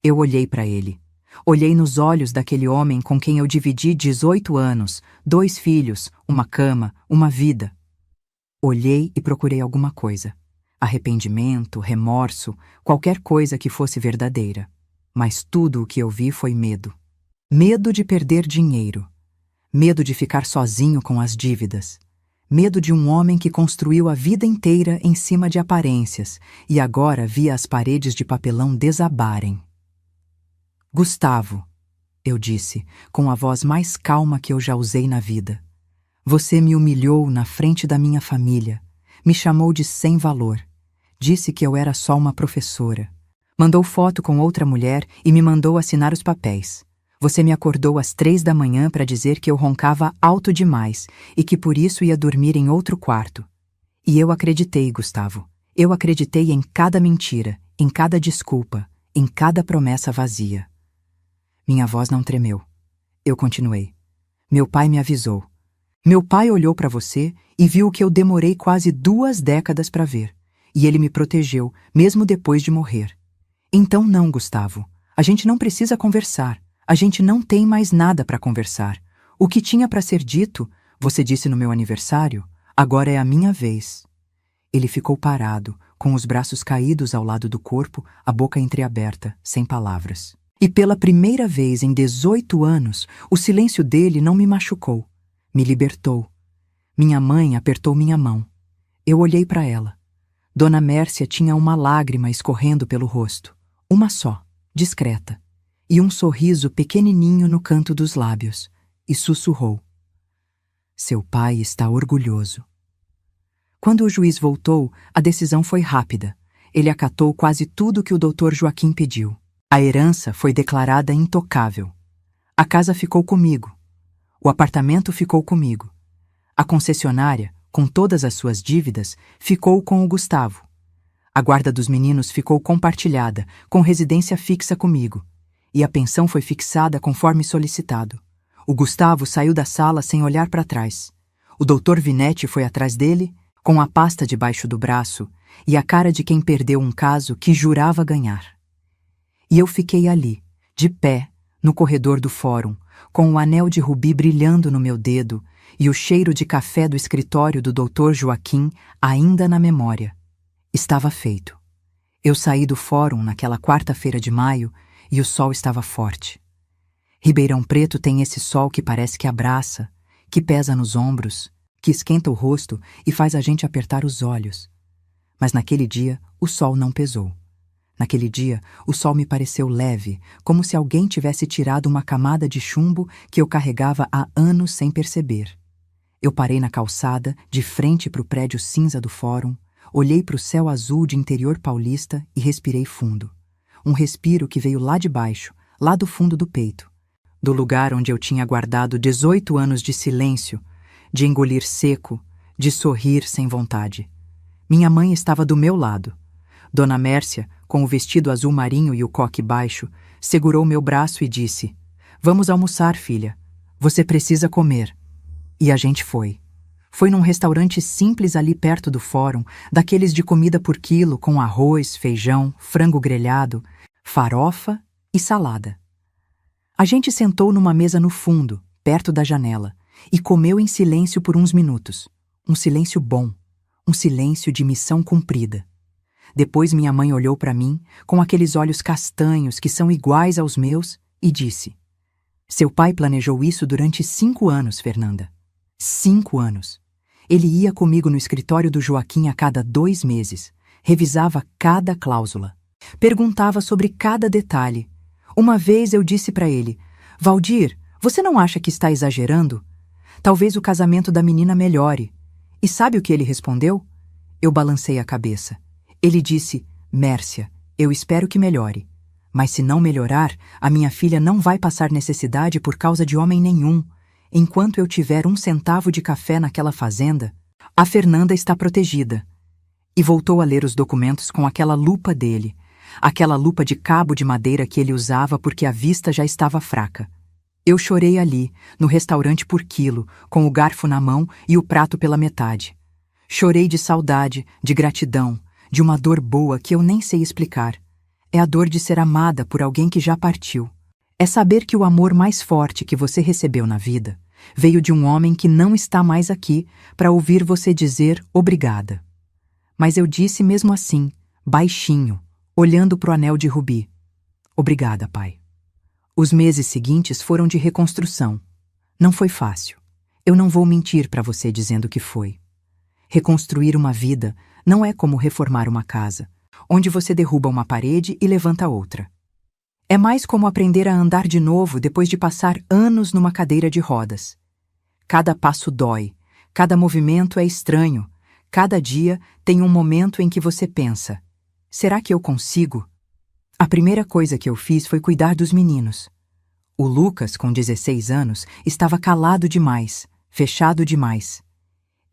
Eu olhei para ele. Olhei nos olhos daquele homem com quem eu dividi 18 anos, 2 filhos, uma cama, uma vida. Olhei e procurei alguma coisa. Arrependimento, remorso, qualquer coisa que fosse verdadeira. Mas tudo o que eu vi foi medo. Medo de perder dinheiro. Medo de ficar sozinho com as dívidas. Medo de um homem que construiu a vida inteira em cima de aparências e agora via as paredes de papelão desabarem. Gustavo, eu disse, com a voz mais calma que eu já usei na vida. Você me humilhou na frente da minha família, me chamou de sem valor, disse que eu era só uma professora, mandou foto com outra mulher e me mandou assinar os papéis. Você me acordou às 3 da manhã para dizer que eu roncava alto demais e que por isso ia dormir em outro quarto. E eu acreditei, Gustavo. Eu acreditei em cada mentira, em cada desculpa, em cada promessa vazia. Minha voz não tremeu. Eu continuei. Meu pai me avisou. Meu pai olhou para você e viu o que eu demorei quase 2 décadas para ver. E ele me protegeu, mesmo depois de morrer. Então não, Gustavo. A gente não precisa conversar. A gente não tem mais nada para conversar. O que tinha para ser dito, você disse no meu aniversário, agora é a minha vez. Ele ficou parado, com os braços caídos ao lado do corpo, a boca entreaberta, sem palavras. E pela primeira vez em 18 anos, o silêncio dele não me machucou. Me libertou. Minha mãe apertou minha mão. Eu olhei para ela. Dona Mércia tinha uma lágrima escorrendo pelo rosto. Uma só, discreta. E um sorriso pequenininho no canto dos lábios. E sussurrou. Seu pai está orgulhoso. Quando o juiz voltou, a decisão foi rápida. Ele acatou quase tudo que o Dr. Joaquim pediu. A herança foi declarada intocável. A casa ficou comigo. O apartamento ficou comigo. A concessionária, com todas as suas dívidas, ficou com o Gustavo. A guarda dos meninos ficou compartilhada, com residência fixa comigo. E a pensão foi fixada conforme solicitado. O Gustavo saiu da sala sem olhar para trás. O Dr. Vinetti foi atrás dele, com a pasta debaixo do braço e a cara de quem perdeu um caso que jurava ganhar. E eu fiquei ali, de pé, no corredor do fórum, com o anel de rubi brilhando no meu dedo e o cheiro de café do escritório do Dr. Joaquim ainda na memória. Estava feito. Eu saí do fórum naquela quarta-feira de maio e o sol estava forte. Ribeirão Preto tem esse sol que parece que abraça, que pesa nos ombros, que esquenta o rosto e faz a gente apertar os olhos. Mas naquele dia, o sol não pesou. Naquele dia, o sol me pareceu leve, como se alguém tivesse tirado uma camada de chumbo que eu carregava há anos sem perceber. Eu parei na calçada, de frente para o prédio cinza do fórum, olhei para o céu azul de interior paulista e respirei fundo. Um respiro que veio lá de baixo, lá do fundo do peito, do lugar onde eu tinha guardado 18 anos de silêncio, de engolir seco, de sorrir sem vontade. Minha mãe estava do meu lado. Dona Mércia, com o vestido azul marinho e o coque baixo, segurou meu braço e disse: "Vamos almoçar, filha. Você precisa comer." E a gente foi. Foi num restaurante simples ali perto do fórum, daqueles de comida por quilo, com arroz, feijão, frango grelhado, farofa e salada. A gente sentou numa mesa no fundo, perto da janela, e comeu em silêncio por uns minutos. Um silêncio bom, um silêncio de missão cumprida. Depois minha mãe olhou para mim, com aqueles olhos castanhos que são iguais aos meus, e disse: "Seu pai planejou isso durante 5 anos, Fernanda. 5 anos. Ele ia comigo no escritório do Joaquim a cada 2 meses, revisava cada cláusula, perguntava sobre cada detalhe. Uma vez eu disse para ele: Valdir, você não acha que está exagerando? Talvez o casamento da menina melhore." E sabe o que ele respondeu? Eu balancei a cabeça. Ele disse: "Mércia, eu espero que melhore. Mas se não melhorar, a minha filha não vai passar necessidade por causa de homem nenhum. Enquanto eu tiver 1 centavo de café naquela fazenda, a Fernanda está protegida. E voltou a ler os documentos com aquela lupa dele, aquela lupa de cabo de madeira que ele usava porque a vista já estava fraca. Eu chorei ali, no restaurante por quilo, com o garfo na mão e o prato pela metade. Chorei de saudade, de gratidão, de uma dor boa que eu nem sei explicar. É a dor de ser amada por alguém que já partiu. É saber que o amor mais forte que você recebeu na vida veio de um homem que não está mais aqui para ouvir você dizer obrigada. Mas eu disse mesmo assim, baixinho, olhando para o anel de rubi: obrigada, pai. Os meses seguintes foram de reconstrução. Não foi fácil. Eu não vou mentir para você dizendo que foi. Reconstruir uma vida não é como reformar uma casa, onde você derruba uma parede e levanta outra. É mais como aprender a andar de novo depois de passar anos numa cadeira de rodas. Cada passo dói, cada movimento é estranho, cada dia tem um momento em que você pensa: será que eu consigo? A primeira coisa que eu fiz foi cuidar dos meninos. O Lucas, com 16 anos, estava calado demais, fechado demais.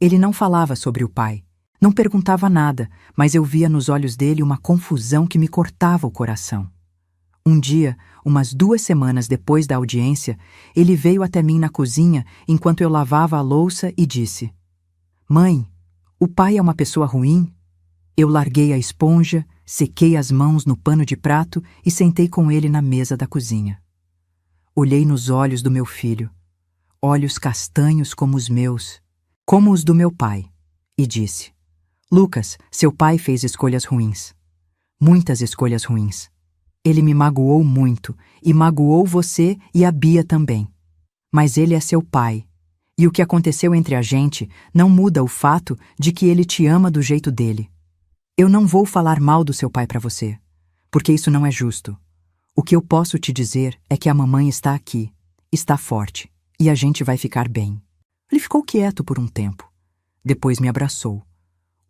Ele não falava sobre o pai, não perguntava nada, mas eu via nos olhos dele uma confusão que me cortava o coração. Um dia, umas 2 semanas depois da audiência, ele veio até mim na cozinha enquanto eu lavava a louça e disse: Mãe, o pai é uma pessoa ruim? Eu larguei a esponja, sequei as mãos no pano de prato e sentei com ele na mesa da cozinha. Olhei nos olhos do meu filho, olhos castanhos como os meus, como os do meu pai, e disse: Lucas, seu pai fez escolhas ruins. Muitas escolhas ruins. Ele me magoou muito, e magoou você e a Bia também. Mas ele é seu pai, e o que aconteceu entre a gente não muda o fato de que ele te ama do jeito dele. Eu não vou falar mal do seu pai para você, porque isso não é justo. O que eu posso te dizer é que a mamãe está aqui, está forte, e a gente vai ficar bem. Ele ficou quieto por um tempo. Depois me abraçou.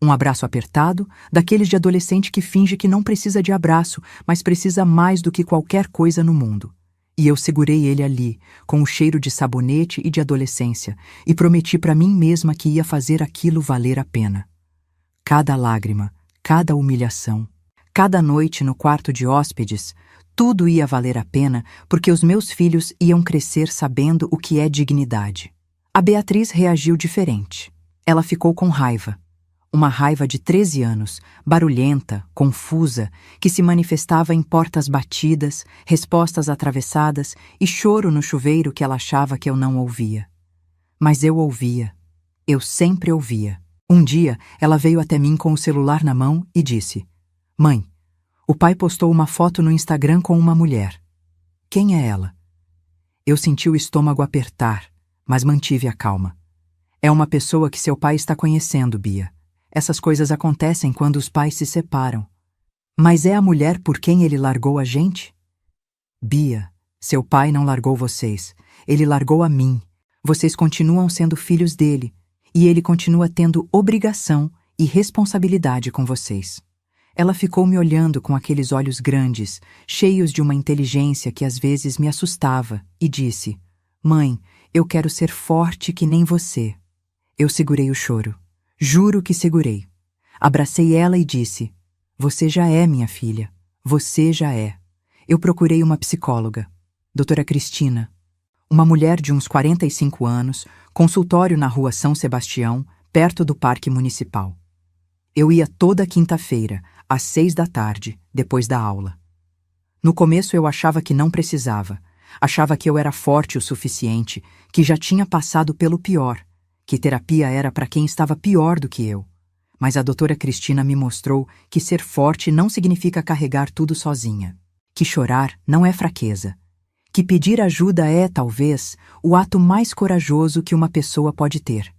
Um abraço apertado, daqueles de adolescente que finge que não precisa de abraço, mas precisa mais do que qualquer coisa no mundo. E eu segurei ele ali, com o cheiro de sabonete e de adolescência, e prometi para mim mesma que ia fazer aquilo valer a pena. Cada lágrima, cada humilhação, cada noite no quarto de hóspedes, tudo ia valer a pena porque os meus filhos iam crescer sabendo o que é dignidade. A Beatriz reagiu diferente. Ela ficou com raiva. Uma raiva de 13 anos, barulhenta, confusa, que se manifestava em portas batidas, respostas atravessadas e choro no chuveiro que ela achava que eu não ouvia. Mas eu ouvia. Eu sempre ouvia. Um dia, ela veio até mim com o celular na mão e disse: Mãe, o pai postou uma foto no Instagram com uma mulher. Quem é ela? Eu senti o estômago apertar, mas mantive a calma. É uma pessoa que seu pai está conhecendo, Bia. Essas coisas acontecem quando os pais se separam. Mas é a mulher por quem ele largou a gente? Bia, seu pai não largou vocês. Ele largou a mim. Vocês continuam sendo filhos dele. E ele continua tendo obrigação e responsabilidade com vocês. Ela ficou me olhando com aqueles olhos grandes, cheios de uma inteligência que às vezes me assustava, e disse: Mãe, eu quero ser forte que nem você. Eu segurei o choro. Juro que segurei. Abracei ela e disse: Você já é minha filha. Você já é. Eu procurei uma psicóloga, doutora Cristina, uma mulher de uns 45 anos, consultório na rua São Sebastião, perto do Parque Municipal. Eu ia toda quinta-feira, às 6 da tarde, depois da aula. No começo eu achava que não precisava. Achava que eu era forte o suficiente, que já tinha passado pelo pior, que terapia era para quem estava pior do que eu. Mas a doutora Cristina me mostrou que ser forte não significa carregar tudo sozinha, que chorar não é fraqueza, que pedir ajuda é, talvez, o ato mais corajoso que uma pessoa pode ter.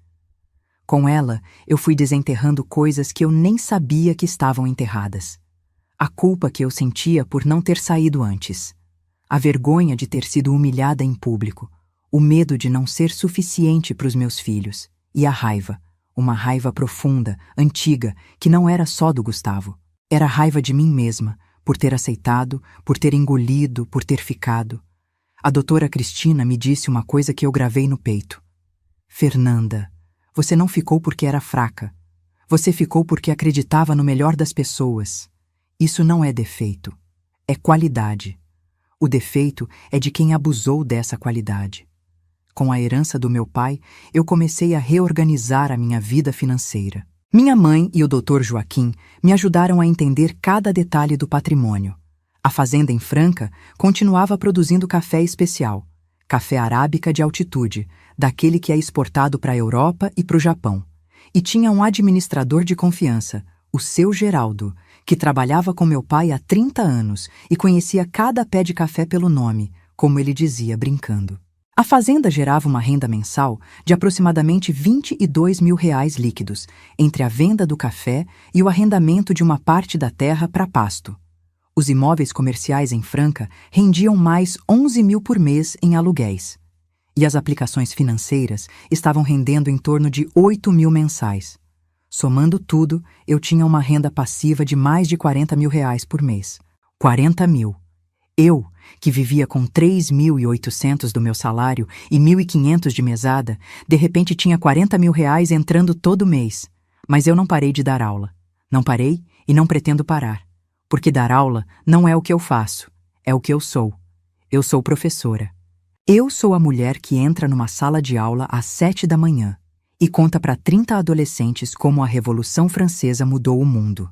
Com ela, eu fui desenterrando coisas que eu nem sabia que estavam enterradas. A culpa que eu sentia por não ter saído antes. A vergonha de ter sido humilhada em público. O medo de não ser suficiente para os meus filhos. E a raiva. Uma raiva profunda, antiga, que não era só do Gustavo. Era a raiva de mim mesma, por ter aceitado, por ter engolido, por ter ficado. A doutora Cristina me disse uma coisa que eu gravei no peito. Fernanda, você não ficou porque era fraca. Você ficou porque acreditava no melhor das pessoas. Isso não é defeito, é qualidade. O defeito é de quem abusou dessa qualidade. Com a herança do meu pai, eu comecei a reorganizar a minha vida financeira. Minha mãe e o Dr. Joaquim me ajudaram a entender cada detalhe do patrimônio. A fazenda em Franca continuava produzindo café especial, café arábica de altitude, daquele que é exportado para a Europa e para o Japão. E tinha um administrador de confiança, o seu Geraldo, que trabalhava com meu pai há 30 anos e conhecia cada pé de café pelo nome, como ele dizia brincando. A fazenda gerava uma renda mensal de aproximadamente R$ 22 mil líquidos, entre a venda do café e o arrendamento de uma parte da terra para pasto. Os imóveis comerciais em Franca rendiam mais 11 mil por mês em aluguéis. E as aplicações financeiras estavam rendendo em torno de 8 mil mensais. Somando tudo, eu tinha uma renda passiva de mais de R$ 40 mil por mês. 40 mil. Eu, que vivia com 3.800 do meu salário e 1.500 de mesada, de repente tinha R$ 40 mil entrando todo mês. Mas eu não parei de dar aula. Não parei e não pretendo parar. Porque dar aula não é o que eu faço, é o que eu sou. Eu sou professora. Eu sou a mulher que entra numa sala de aula às 7 da manhã e conta para 30 adolescentes como a Revolução Francesa mudou o mundo.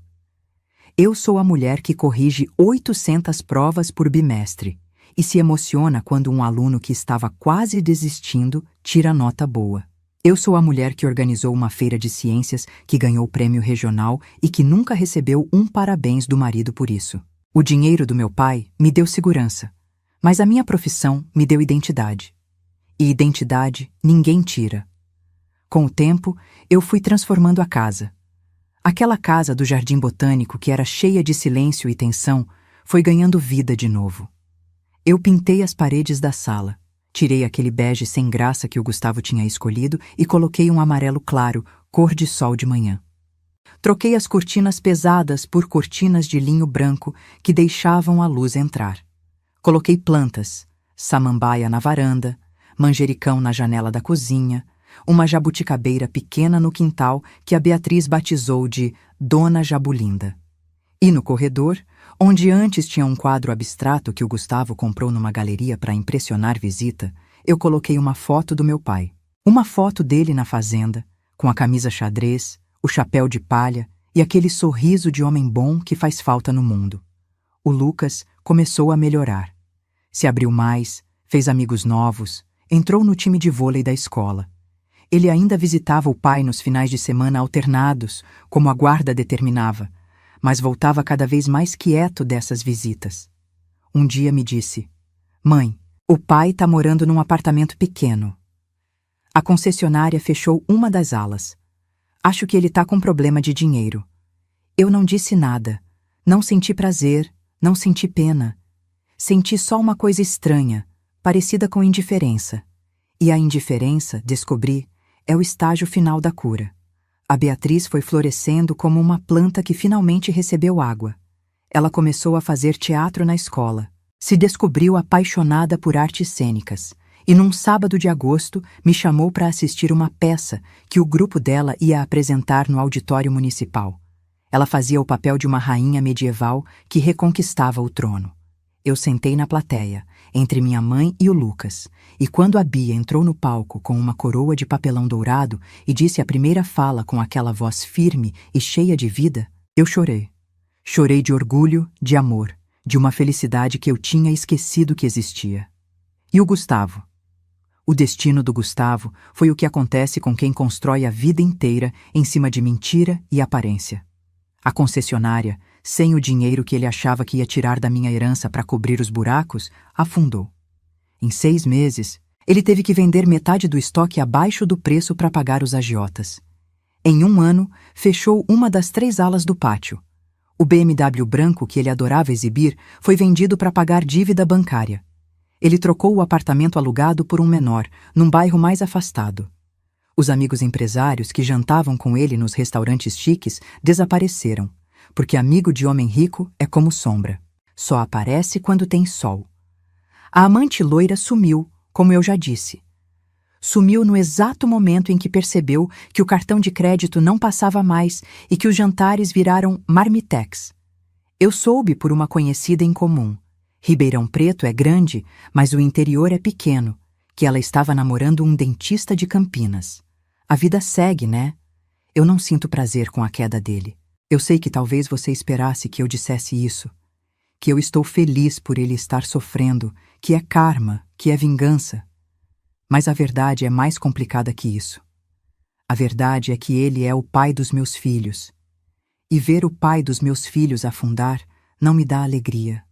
Eu sou a mulher que corrige 800 provas por bimestre e se emociona quando um aluno que estava quase desistindo tira nota boa. Eu sou a mulher que organizou uma feira de ciências que ganhou prêmio regional e que nunca recebeu um parabéns do marido por isso. O dinheiro do meu pai me deu segurança, mas a minha profissão me deu identidade. E identidade ninguém tira. Com o tempo, eu fui transformando a casa. Aquela casa do Jardim Botânico, que era cheia de silêncio e tensão, foi ganhando vida de novo. Eu pintei as paredes da sala. Tirei aquele bege sem graça que o Gustavo tinha escolhido e coloquei um amarelo claro, cor de sol de manhã. Troquei as cortinas pesadas por cortinas de linho branco que deixavam a luz entrar. Coloquei plantas, samambaia na varanda, manjericão na janela da cozinha, uma jabuticabeira pequena no quintal que a Beatriz batizou de Dona Jabulinda. E no corredor, onde antes tinha um quadro abstrato que o Gustavo comprou numa galeria para impressionar visita, eu coloquei uma foto do meu pai. Uma foto dele na fazenda, com a camisa xadrez, o chapéu de palha e aquele sorriso de homem bom que faz falta no mundo. O Lucas começou a melhorar. Se abriu mais, fez amigos novos, entrou no time de vôlei da escola. Ele ainda visitava o pai nos finais de semana alternados, como a guarda determinava, mas voltava cada vez mais quieto dessas visitas. Um dia me disse: "Mãe, o pai está morando num apartamento pequeno. A concessionária fechou uma das alas. Acho que ele está com problema de dinheiro." Eu não disse nada. Não senti prazer, não senti pena. Senti só uma coisa estranha, parecida com indiferença. E a indiferença, descobri, é o estágio final da cura. A Beatriz foi florescendo como uma planta que finalmente recebeu água. Ela começou a fazer teatro na escola. Se descobriu apaixonada por artes cênicas. E num sábado de agosto me chamou para assistir uma peça que o grupo dela ia apresentar no auditório municipal. Ela fazia o papel de uma rainha medieval que reconquistava o trono. Eu sentei na plateia, entre minha mãe e o Lucas, e quando a Bia entrou no palco com uma coroa de papelão dourado e disse a primeira fala com aquela voz firme e cheia de vida, eu chorei. Chorei de orgulho, de amor, de uma felicidade que eu tinha esquecido que existia. E o Gustavo? O destino do Gustavo foi o que acontece com quem constrói a vida inteira em cima de mentira e aparência. A concessionária, sem o dinheiro que ele achava que ia tirar da minha herança para cobrir os buracos, afundou. Em 6 meses, ele teve que vender metade do estoque abaixo do preço para pagar os agiotas. Em 1 ano, fechou uma das 3 alas do pátio. O BMW branco que ele adorava exibir foi vendido para pagar dívida bancária. Ele trocou o apartamento alugado por um menor, num bairro mais afastado. Os amigos empresários que jantavam com ele nos restaurantes chiques desapareceram, porque amigo de homem rico é como sombra. Só aparece quando tem sol. A amante loira sumiu, como eu já disse. Sumiu no exato momento em que percebeu que o cartão de crédito não passava mais e que os jantares viraram marmitex. Eu soube por uma conhecida em comum. Ribeirão Preto é grande, mas o interior é pequeno, que ela estava namorando um dentista de Campinas. A vida segue, né? Eu não sinto prazer com a queda dele. Eu sei que talvez você esperasse que eu dissesse isso, que eu estou feliz por ele estar sofrendo, que é karma, que é vingança. Mas a verdade é mais complicada que isso. A verdade é que ele é o pai dos meus filhos. E ver o pai dos meus filhos afundar não me dá alegria,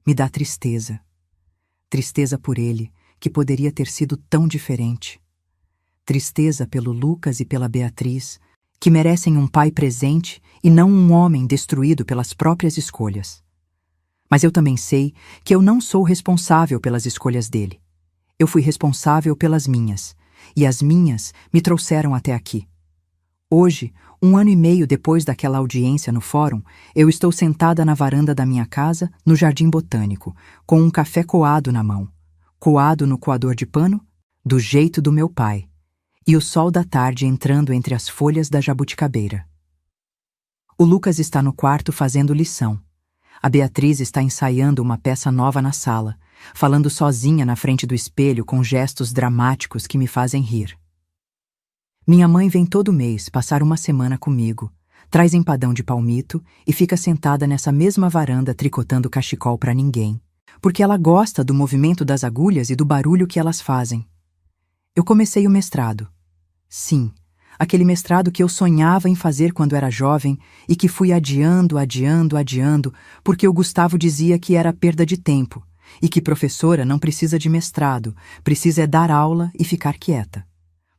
me dá tristeza. Tristeza por ele, que poderia ter sido tão diferente. Tristeza pelo Lucas e pela Beatriz, que merecem um pai presente e não um homem destruído pelas próprias escolhas. Mas eu também sei que eu não sou responsável pelas escolhas dele. Eu fui responsável pelas minhas, e as minhas me trouxeram até aqui. Hoje, 1 ano e meio depois daquela audiência no fórum, eu estou sentada na varanda da minha casa, no Jardim Botânico, com um café coado na mão. Coado no coador de pano, do jeito do meu pai, e o sol da tarde entrando entre as folhas da jabuticabeira. O Lucas está no quarto fazendo lição. A Beatriz está ensaiando uma peça nova na sala, falando sozinha na frente do espelho com gestos dramáticos que me fazem rir. Minha mãe vem todo mês passar uma semana comigo, traz empadão de palmito e fica sentada nessa mesma varanda tricotando cachecol para ninguém, porque ela gosta do movimento das agulhas e do barulho que elas fazem. Eu comecei o mestrado. Sim, aquele mestrado que eu sonhava em fazer quando era jovem e que fui adiando, porque o Gustavo dizia que era perda de tempo e que professora não precisa de mestrado, precisa é dar aula e ficar quieta.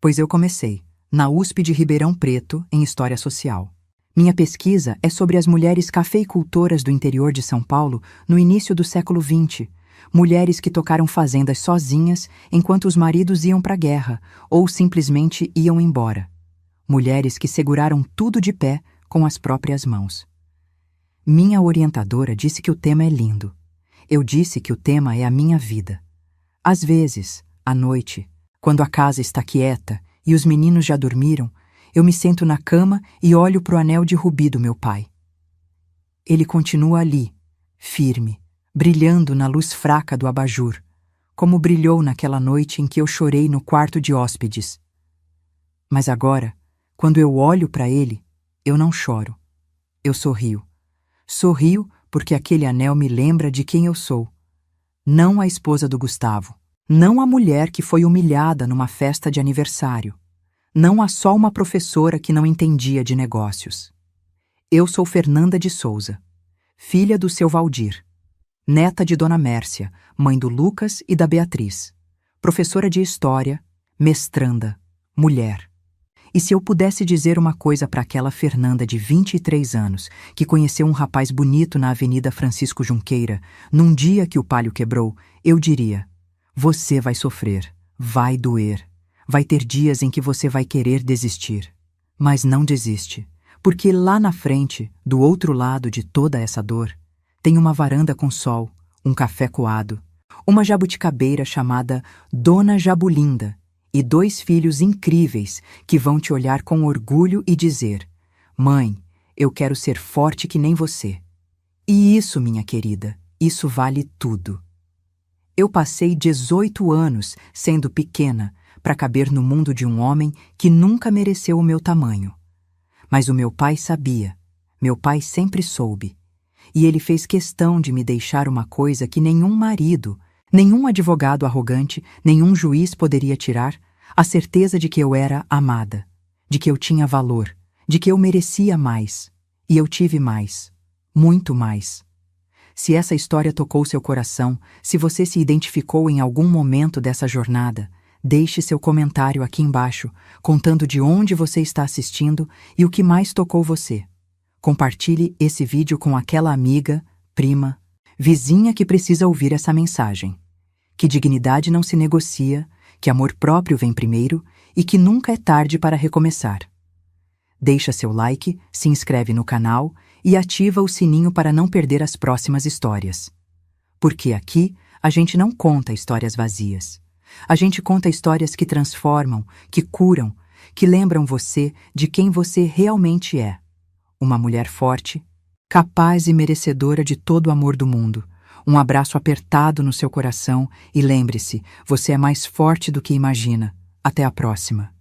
Pois eu comecei, na USP de Ribeirão Preto, em História Social. Minha pesquisa é sobre as mulheres cafeicultoras do interior de São Paulo no início do século XX, mulheres que tocaram fazendas sozinhas enquanto os maridos iam para a guerra ou simplesmente iam embora. Mulheres que seguraram tudo de pé com as próprias mãos. Minha orientadora disse que o tema é lindo. Eu disse que o tema é a minha vida. Às vezes, à noite, quando a casa está quieta e os meninos já dormiram, eu me sento na cama e olho para o anel de rubi do meu pai. Ele continua ali, firme, brilhando na luz fraca do abajur, como brilhou naquela noite em que eu chorei no quarto de hóspedes. Mas agora, quando eu olho para ele, eu não choro. Eu sorrio. Sorrio porque aquele anel me lembra de quem eu sou. Não a esposa do Gustavo. Não a mulher que foi humilhada numa festa de aniversário. Não a só uma professora que não entendia de negócios. Eu sou Fernanda de Souza, filha do seu Valdir, neta de Dona Mércia, mãe do Lucas e da Beatriz, professora de história, mestranda, mulher. E se eu pudesse dizer uma coisa para aquela Fernanda de 23 anos, que conheceu um rapaz bonito na Avenida Francisco Junqueira, num dia que o palio quebrou, eu diria: você vai sofrer, vai doer, vai ter dias em que você vai querer desistir. Mas não desiste, porque lá na frente, do outro lado de toda essa dor, tem uma varanda com sol, um café coado, uma jabuticabeira chamada Dona Jabulinda, e 2 filhos incríveis que vão te olhar com orgulho e dizer: mãe, eu quero ser forte que nem você. E isso, minha querida, isso vale tudo. Eu passei 18 anos sendo pequena para caber no mundo de um homem que nunca mereceu o meu tamanho. Mas o meu pai sabia, meu pai sempre soube, e ele fez questão de me deixar uma coisa que nenhum marido, nenhum advogado arrogante, nenhum juiz poderia tirar: a certeza de que eu era amada, de que eu tinha valor, de que eu merecia mais. E eu tive mais, muito mais. Se essa história tocou seu coração, se você se identificou em algum momento dessa jornada, deixe seu comentário aqui embaixo, contando de onde você está assistindo e o que mais tocou você. Compartilhe esse vídeo com aquela amiga, prima, vizinha que precisa ouvir essa mensagem. Que dignidade não se negocia, que amor próprio vem primeiro e que nunca é tarde para recomeçar. Deixa seu like, se inscreve no canal e ativa o sininho para não perder as próximas histórias. Porque aqui A gente não conta histórias vazias. A gente conta histórias que transformam, que curam, que lembram você de quem você realmente é. Uma mulher forte, capaz e merecedora de todo o amor do mundo. Um abraço apertado no seu coração e lembre-se, você é mais forte do que imagina. Até a próxima.